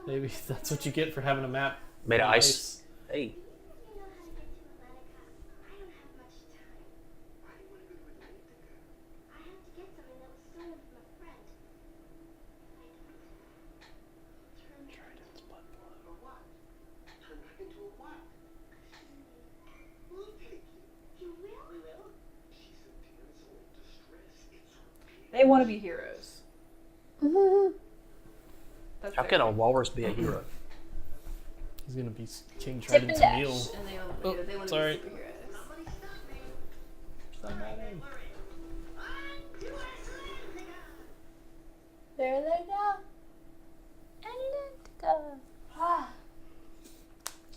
Maybe that's what you get for having a map. Made of on ice. Hey, you know how to get to Atlantica. I don't have much time. Why do you want to go to Atlantica? I have to get something that was stolen from a friend. If I don't, turn Or what? Turn back into a what? We'll take you. you will? We will. She's a damsel in distress. It's her They want to be heroes. That's how their can a thing. walrus be a hero? He's gonna be King Tip Trident's and meal. dash. And they want, Oh, they want sorry. to be superheroes. Somebody stop me. Somebody. On to Atlantica. There they go. Atlantica. Ah,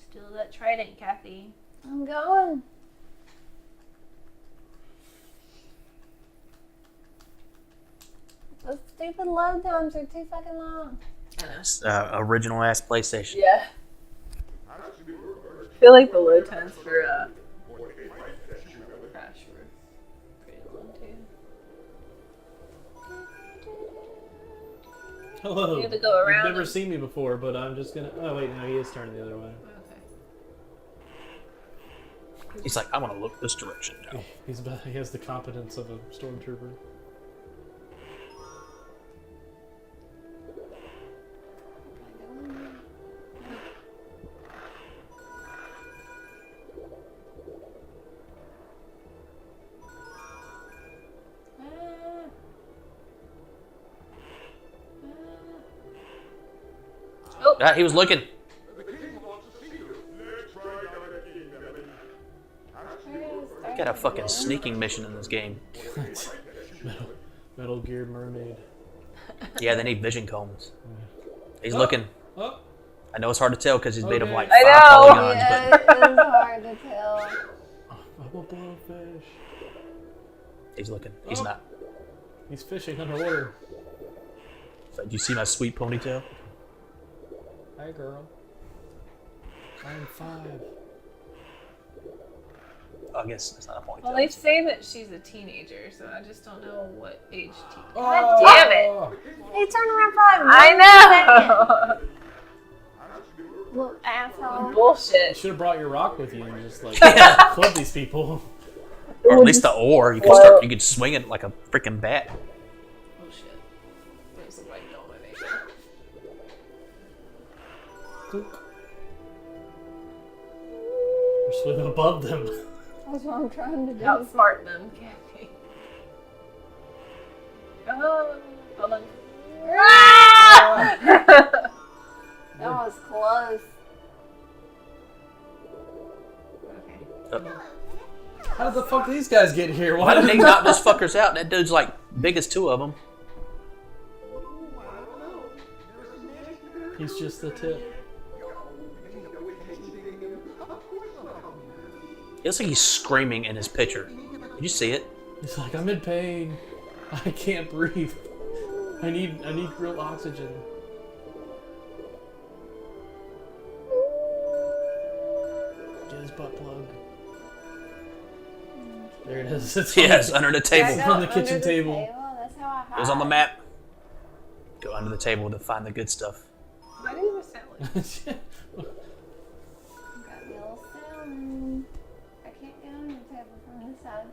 Steal that trident, Cathy. I'm going. Those stupid load times are too fucking long. Original ass PlayStation. Yeah. I feel like the load times for Crash were pretty long too. Hello. You have to go around You've never and- seen me before, but I'm just gonna. Oh wait, no, he is turning the other way. Okay. He's like, I want to look this direction now. He has the competence of a stormtrooper. Ah, he was looking. The king wants to see you. Let's ride out the king, Melody. Got a fucking sneaking mission in this game. Metal Gear Mermaid. Yeah, they need vision cones. He's looking. Oh, I know it's hard to tell because he's made of Okay. like I 5 know. polygons, Yeah, but it is hard to tell. I'm a blowfish. he's looking. He's Oh. not. He's fishing underwater. So, do you see my sweet ponytail? Hi, girl. I'm 5. I guess it's not a ponytail. Well, they say that she's a teenager, so I just don't know what age. God damn it. He turned around for like I know. little asshole. You Bullshit. should have brought your rock with you and just like Yeah. club these people. Or at least the oar. You could start. You could swing it like a freaking bat. Oh shit. Those look like no living. We're swimming above them. That's what I'm trying to do. Outsmart them, Cathy. Oh, hold on. That was close. Okay. How the fuck did these guys get here? Why did they knock those fuckers out? That dude's like big as 2 of them. He's just the tip. It looks like he's screaming in his picture. Did you see it? He's like, I'm in pain. I can't breathe. I need real oxygen. Get his butt plug. There it is. It's on Yes, the- under the table. Yeah, on the kitchen table. That's how I hide. It was on the map. Go under the table to find the good stuff. Why do you have a salad? Got me a little salmon. I can't get on the table from this side.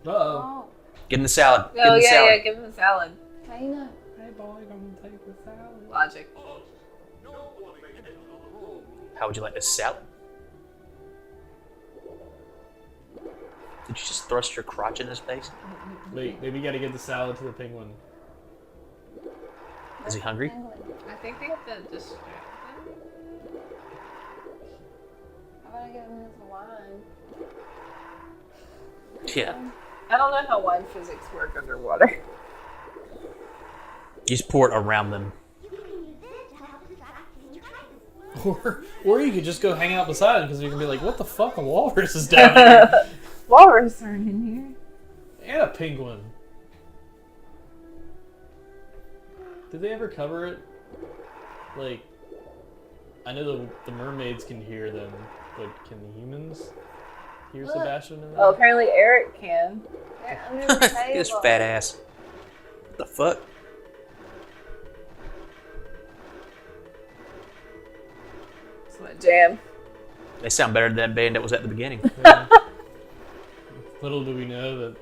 Uh-oh. Oh, Give him the salad. Give Oh him the yeah, salad. yeah. Give him the salad. how you know? Hey boy, gonna take the salad. Logic. How would you like this salad? Did you just thrust your crotch in his face? Wait, maybe you gotta give the salad to the penguin. Is he hungry? I think they have to distract him. How about I give him this wine? Yeah. I don't know how wine physics work underwater. You just pour it around them. You can use this to help distract King Triton. Or you could just go hang out beside him because you can be like, what the fuck? A walrus is down here. Walrus aren't in here. And a penguin. Did they ever cover it? Like, I know the mermaids can hear them, but can the humans hear Sebastian? And Oh, apparently Eric can. They're under the table. This fat ass. What the fuck? It's my jam. They sound better than that band that was at the beginning. Little do we know that.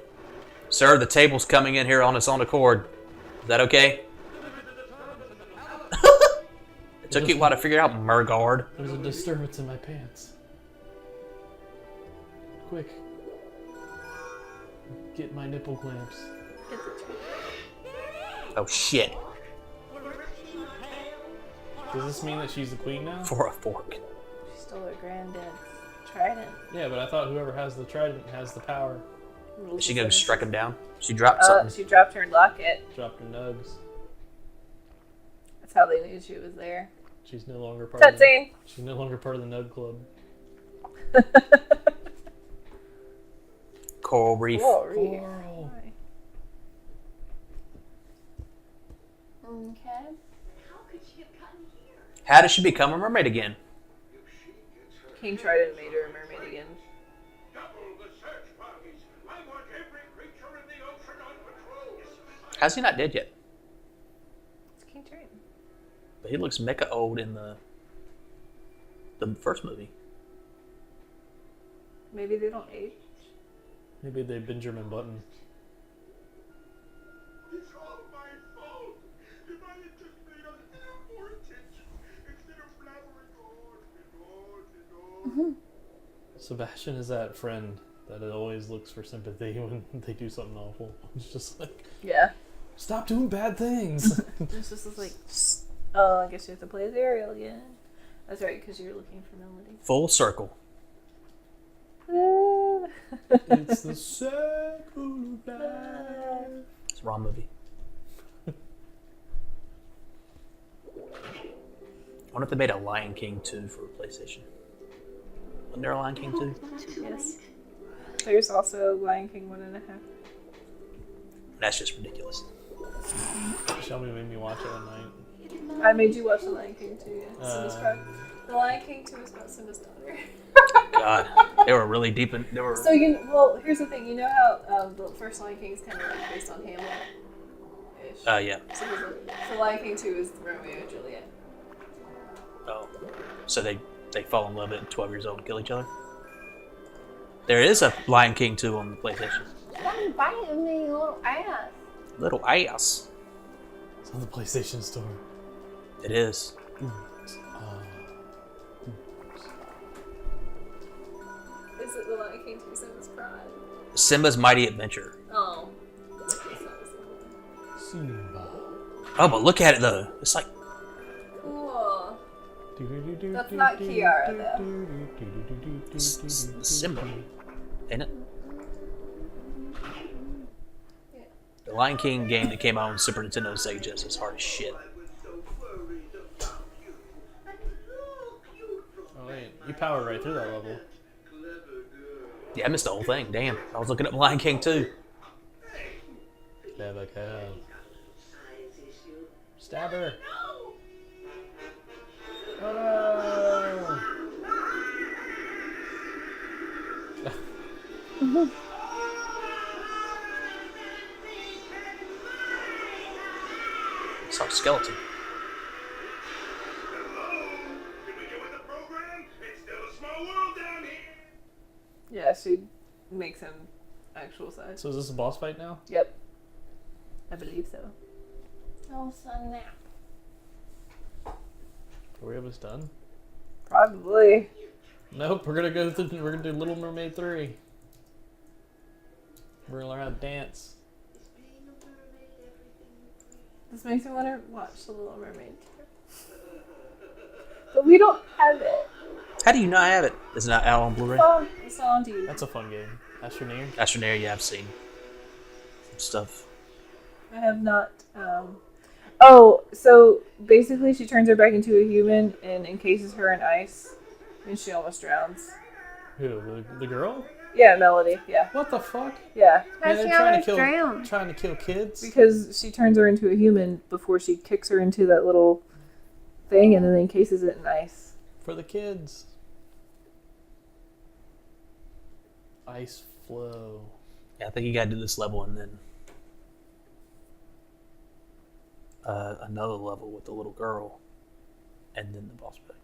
Sir, the table's coming in here on its own accord. Is that okay? It took you a while to figure out, Murgard. There's a disturbance in my pants. Quick. Get my nipple clamps. Oh shit. Does this mean that she's the queen now? For a fork. She stole her granddad's trident. Yeah, but I thought whoever has the trident has the power. Is she gonna strike him down? She dropped something. She dropped her locket. Dropped her nugs. That's how they knew she was there. She's no longer part of Cutscene. She's no longer part of the Nug Club. Coral reef. Coral. Okay. How could she have gotten here? How did she become a mermaid again? King Trident made her a mermaid again. Double the search parties. I want every creature in the ocean on patrol. How's he not dead yet? It's King Trident. But he looks mecha old in the first movie. Maybe they don't age. Maybe they Benjamin Button. It's all my fault. If I had just paid a little more attention instead of blabbering on and on and on. Sebastian is that friend that always looks for sympathy when they do something awful. It's just like, Yeah. stop doing bad things. It's just like, oh, I guess you have to play as Ariel again. That's right, because you're looking for Melody. Full circle. It's the circle of life. It's a wrong movie. I wonder if they made a Lion King 2 for PlayStation. Wasn't there a Lion King 2? Yes. There's also Lion King 1.5. That's just ridiculous. Shelby made me watch it one night. I made you watch the Lion King 2, yeah. Simba's cry. The Lion King 2 is about Simba's daughter. God, they were really deep in. They were. So well, here's the thing. You know how the first Lion King is kind of like based on Hamlet-ish. Yeah. So Lion King 2 is Romeo and Juliet. Oh, so they fall in love at 12 years old and kill each other. There is a Lion King 2 on the PlayStation. Stop biting me, you little ass. Little ass. It's on the PlayStation Store. It is. Is it the Lion King 2 Simba's Cry? Simba's Mighty Adventure. Oh. Simba. Oh, but look at it though. It's like Cool. That's not Kiara, though. it's Simba, ain't it? Yeah. The Lion King game that came out on Super Nintendo and Sega Genesis is hard as shit. Oh wait, you powered right through that level. Yeah, I missed the whole thing. Damn, I was looking up Lion King 2. Never can. Stab her. Oh no. It's our skeleton. Did we get with the program? It's still a small world down here. Yeah, she makes him actual size. So is this a boss fight now? Yep. I believe so. Oh, son, now. Are we almost done? Probably. Nope, we're gonna do Little Mermaid 3. We're gonna learn how to dance. This makes me want to watch The Little Mermaid. But we don't have it. How do you not have it? Is it not out on Blu-ray? Oh, it's not on TV. That's a fun game. Astroneer. Astroneer, yeah, I've seen some stuff. I have not. Oh, so basically she turns her back into a human and encases her in ice, and she almost drowns. Who? The girl? Yeah, Melody. Yeah, What the fuck? yeah. How's Man, she they're almost drowned? trying to kill kids. Because she turns her into a human before she kicks her into that little thing and then encases it in ice. For the kids. Ice flow. Yeah, I think you gotta do this level and then another level with the little girl, and then the boss fight.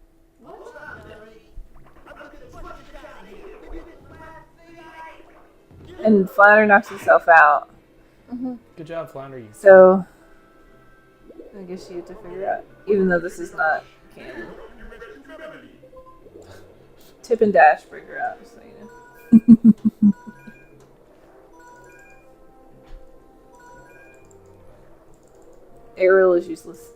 And Flounder knocks himself out. Good job, Flounder. You. So, I guess you have to figure out, even though this is not canon. Tip and Dash break her out, so you know. Ariel is useless.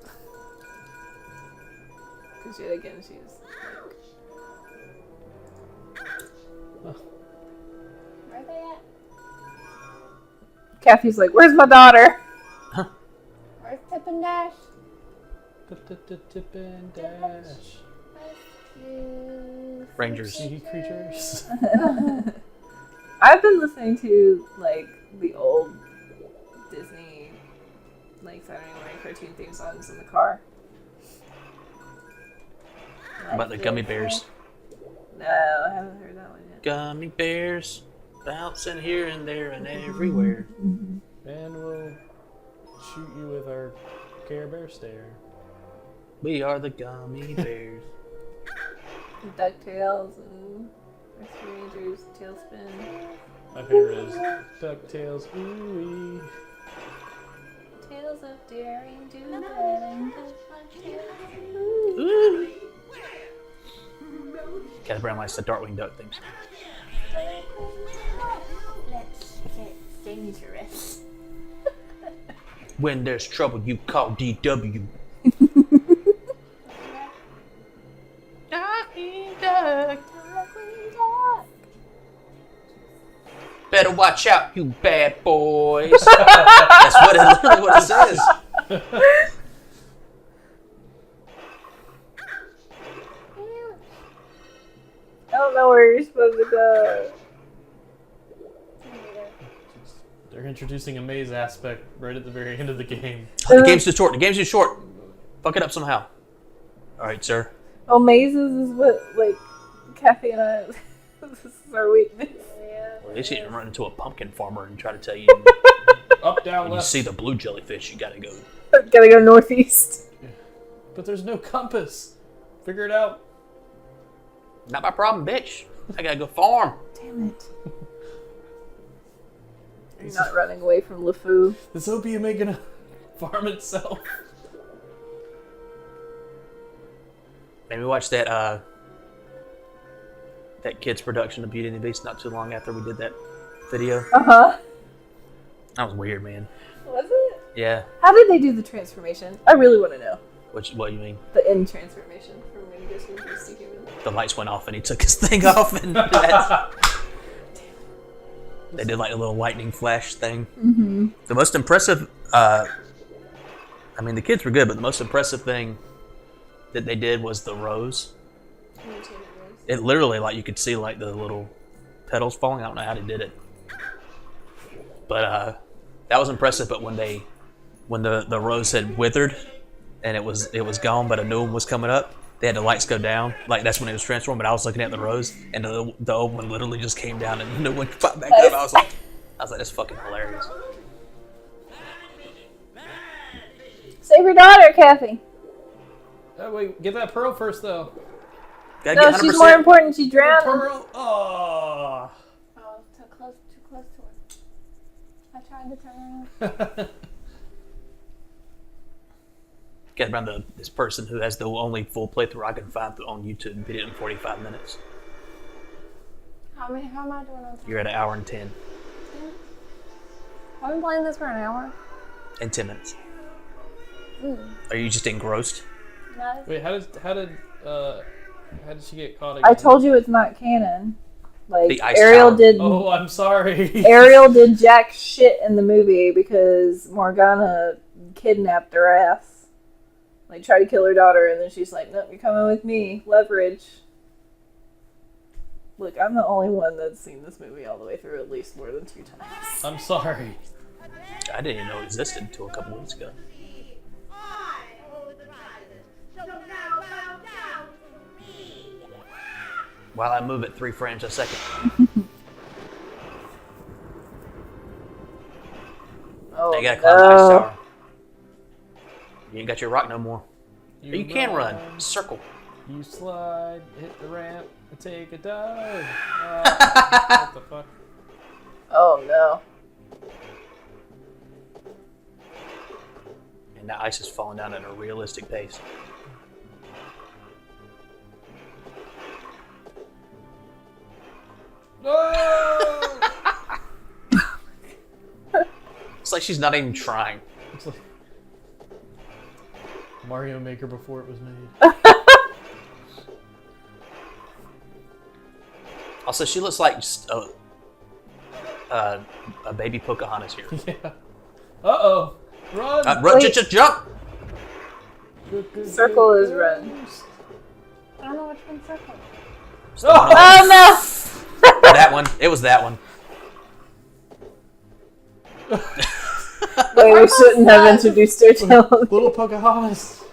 Because yet again, she's Where are they at? Cathy's like, where's my daughter? Where's Tip and Dash? Tip and dash. Rangers. Sea creatures. I've been listening to, like, the old Disney, like, Saturday morning cartoon theme songs in the car. How about the gummy bears? No, I haven't heard that one yet. Gummy bears bouncing here and there and everywhere. And we'll shoot you with our Care Bear stare. We are the gummy bears. DuckTales and Rescue Rangers, Tailspin. My favorite is DuckTales. Ooh-wee. Tales of daring, do that and Ooh. Cathy Brown likes the Darkwing Duck themes. Let's get dangerous. When there's trouble, you call DW. Darkwing Duck. Better watch out, you bad boys. That's literally what it says. I don't know where you're supposed to go. They're introducing a maze aspect right at the very end of the game. The game's too short. The game's too short. Fuck it up somehow. All right, sir. Well, mazes is what, like, Cathy and I, this is our weakness. Well, they shouldn't run into a pumpkin farmer and try to tell you Up, down, when you left. see the blue jellyfish, you gotta go. Gotta go northeast. But there's no compass. Figure it out. Not my problem, bitch. I gotta go farm. Damn it. You're not running away from LeFou. Is opium gonna farm itself? Maybe watch that that kid's production of Beauty and the Beast not too long after we did that video. Uh-huh. That was weird, man. Was it? Yeah. How did they do the transformation? I really want to know. What do you mean? The end transformation from when you go from beast to human. The lights went off and he took his thing off and they did like a little lightning flash thing. Mm-hmm. The most impressive, I mean the kids were good, but the most impressive thing that they did was the rose. It literally, like, you could see like the little petals falling. I don't know how they did it, but that was impressive. But when the rose had withered and it was gone, but a new one was coming up, they had the lights go down. Like, that's when it was transformed. But I was looking at the rose, and the old one literally just came down, and the new one popped back up. I was like, that's fucking hilarious. Save your daughter, Cathy. Oh, wait, get that pearl first, though. Gotta No, get 100%. she's more important. She drowned. Pearl. Oh. Oh, too close to her. I tried to turn around. Get around this person who has the only full playthrough I can find on YouTube. Beat it in 45 minutes. How am I doing on time? You're at an hour and 10. I've been playing this for an hour. In 10 minutes. Mm. Are you just engrossed? No. Wait, how did she get caught again? I told you it's not canon. Like, The ice Ariel tower. did. Oh, I'm sorry. Ariel did jack shit in the movie because Morgana kidnapped her ass. Like, tried to kill her daughter, and then she's like, nope, you're coming with me. Leverage. Look, I'm the only one that's seen this movie all the way through at least more than 2 times. I'm sorry. I didn't even know it existed until a couple weeks ago. While I move at 3 frames a second. Oh, Now you gotta climb the ice tower. You ain't got your rock no more. Or you can run. Circle. You slide, hit the ramp, and take a dive. What the fuck? Oh, no. And the ice is falling down at a realistic pace. No! It's like she's not even trying. It's like Mario Maker before it was made. Also, she looks like just a baby Pocahontas here. Yeah. Uh-oh. Run! Run, jump! Circle is run. I don't know which one's circle. Oh, no! That one. It was that one. Wait, we shouldn't have introduced her to Little Pocahontas.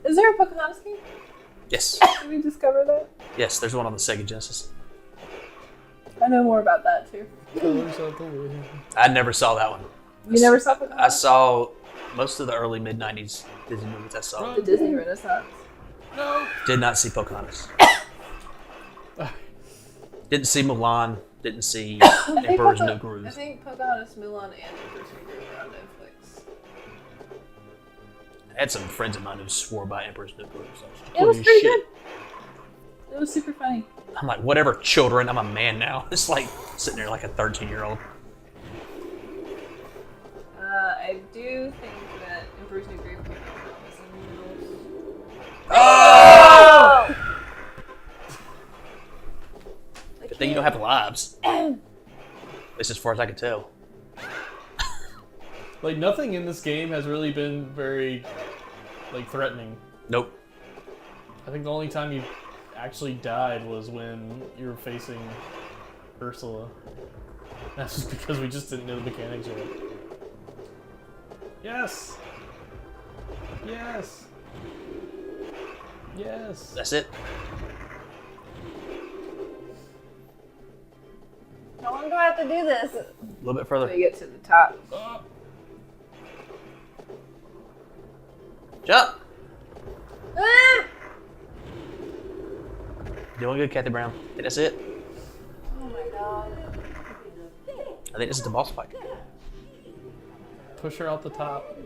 Is there a Pocahontas game? Yes. Did we discover that? Yes, there's one on the Sega Genesis. I know more about that, too. Colors of the wind. I never saw that one. You never saw I Pocahontas? saw most of the early mid-90s Disney movies I saw. The Disney Renaissance. No. Did not see Pocahontas. Didn't see Mulan. Didn't see Emperor's New Groove. I think Pocahontas, Mulan, and Emperor's New Groove are on Netflix. I had some friends of mine who swore by Emperor's New Groove. So It was pretty good. It was super funny. I'm like, whatever, children. I'm a man now. It's like sitting there like a 13-year-old. I do think that Emperor's New Groove came out when I was in middle school. Oh! Good thing you don't have lives. At least as far as I can tell. Like, nothing in this game has really been very, like, threatening. Nope. I think the only time you actually died was when you were facing Ursula. That's just because we just didn't know the mechanics yet. Yes! Yes! Yes! That's it. How long do I have to do this? A little bit So further. we get to the top. Jump! Ah! Doing good, Cathy Brown. I think that's it. Oh my god. I think this is the boss fight. Push her out the top.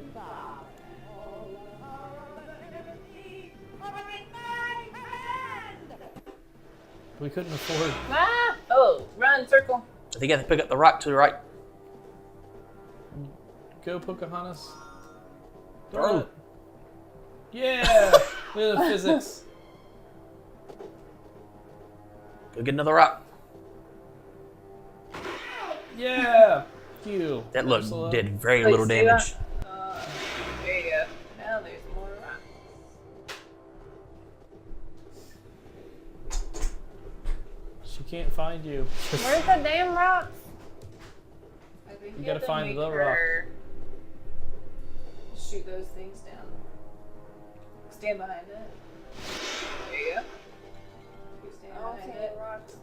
We couldn't afford. Ah! Oh, run, circle. I think I have to pick up the rock to the right. Go, Pocahontas. Throw. It. Yeah! Look at the physics. Go get another rock. Yeah! You. That look Ursula. did very Wait, little see damage. There you go. Now there's more rocks. She can't find you. Where's the damn rocks? I think You have gotta to find make the her shoot those things down. Stand behind it. There you go. You stand behind it. rocks.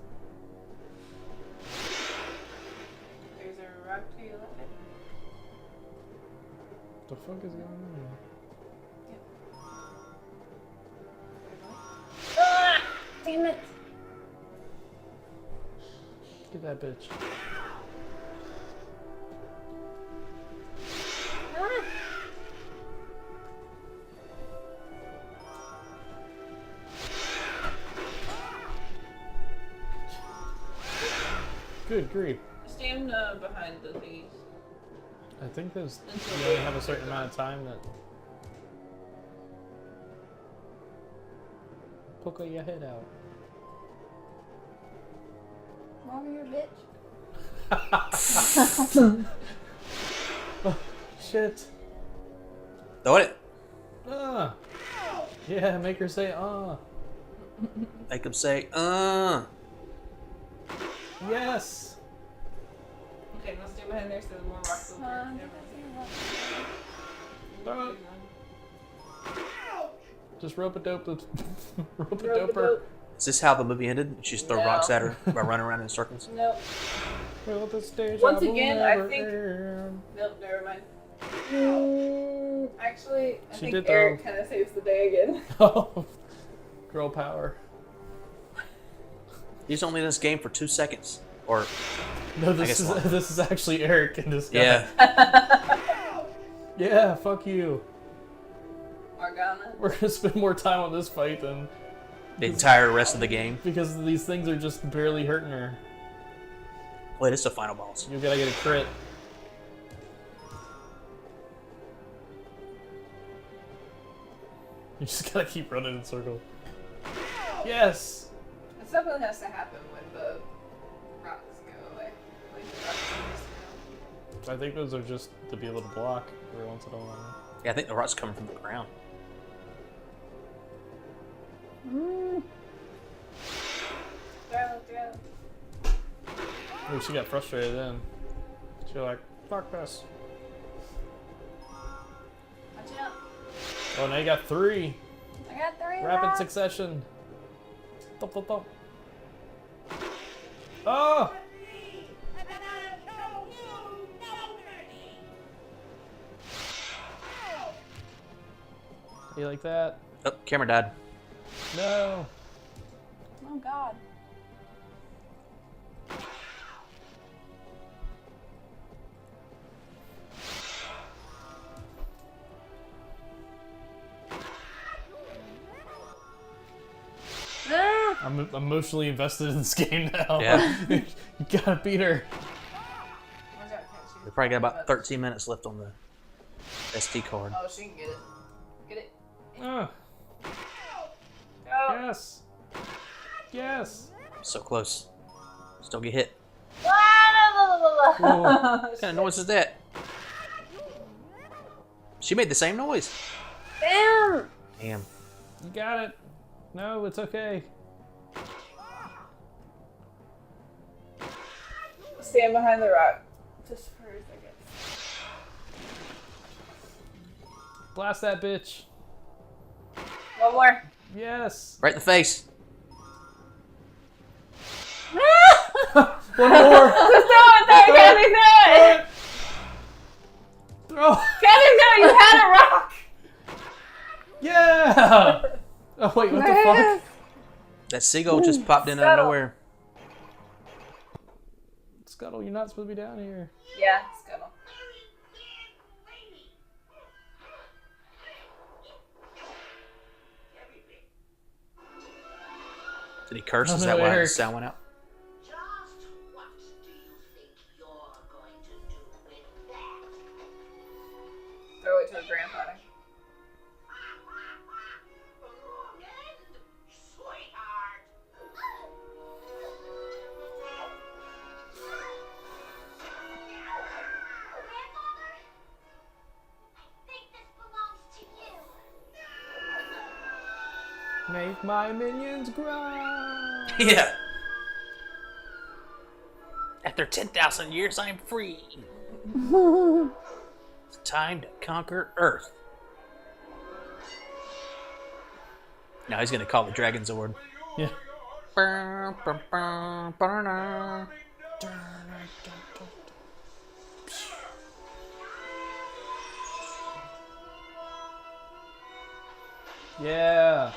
There's a rock to your left. The fuck is going on? Ah! Damn it. Get that bitch. Ah! Good grief. Stand behind the thingies. I think there's you only have a certain amount of time that. Poke your head out. Come over here, bitch. Shit. Throw it. Yeah, make her say Make him say, Yes. Okay, let's stay behind there so the more rocks will burn. Throw it. Just rope a dope. Rope a Rope a doper. dope. Is this how the movie ended? She just throw No. rocks at her by running around in circles? Nope. Well, the stage Once will again, I never think- end. Nope, never mind. Actually, I She think did, Eric though. kind of saves the day again. Oh, girl power. He's only in this game for 2 seconds. Or, No, guess this not. is actually Eric and this guy. yeah. Yeah, fuck you. Morgana. We're gonna spend more time on this fight than The entire rest of the game. because these things are just barely hurting her. Wait, it's the final boss. You gotta get a crit. You just gotta keep running in circle. Yes! Something has to happen when the rocks go away. Like the rocks just I think those are just to be able to block every once in a while. Yeah, I think the rock's coming from the ground. Throw. Oh, she got frustrated then. She was like, fuck this. Watch out. Oh, now you got 3. I got 3 Rapid rocks. succession. Thump, thump, thump. Oh! You like that? Oh, camera died. No. Oh god. I'm emotionally invested in this game now. Yeah. You gotta beat her. Watch out, Cathy. We probably got about 13 minutes left on the SD card. Oh, she can get it. Get it. Ah, Oh. yes. Yes. So close. Just don't get hit. Whoa. What kind of noise is that? She made the same noise. Damn. Damn. You got it. No, it's okay. Stand behind the rock. Just for a second. Blast that bitch. One more. Yes. Right in the face. One more. Just throw it there, Cathy, throw it! Throw. Cathy, no, you had a rock! Yeah. Oh wait, what the fuck? That seagull just popped in out of Scuttle. nowhere. Scuttle, you're not supposed to be down here. Yeah, Scuttle. Did he curse? Oh, Is no, that why Eric. the sound went out? Just what do you think you're going to do with that? Throw it to a grandfather. Wrong end, sweetheart. Grandfather? I think this belongs to you. Make my minions cry. Yeah. After 10,000 years, I'm free. It's time to conquer Earth. Now he's gonna call the Dragon Zord. Yeah. Yeah.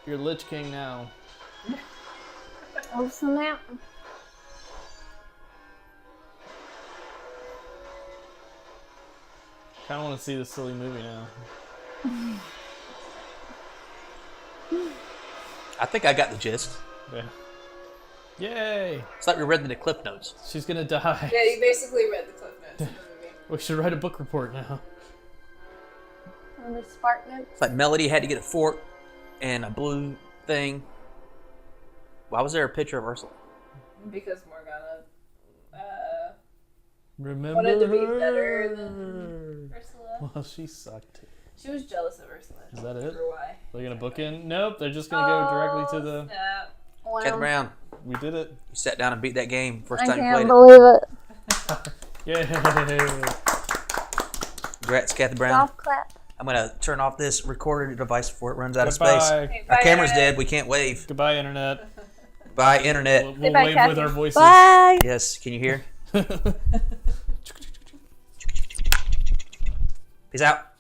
You're Lich King now. Oh, snap. Kind of want to see this silly movie now. I think I got the gist. Yeah. Yay! It's like we read the Cliff Notes. She's gonna die. Yeah, you basically read the Cliff Notes of the movie. We should write a book report now. On the spark notes. It's like Melody had to get a fork and a blue thing. Why was there a picture of Ursula? Because Morgana Remember wanted to be her. better than Ursula. Well, she sucked too. She was jealous of Ursula. Is that it? For why? They're gonna book in? Nope, they're just gonna go directly to the. Snap. Cathy Brown, We did it. you sat down and beat that game first I time you can't played believe it. Yay! Congrats, Cathy Brown. Golf clap. I'm gonna turn off this recorded device before it runs out of space. Goodbye. Okay, Our bye, camera's Internet. dead. We can't wave. Goodbye, internet. Bye, internet. We'll bye, wave Cathy. with our voices. Bye. Yes, can you hear? Peace out.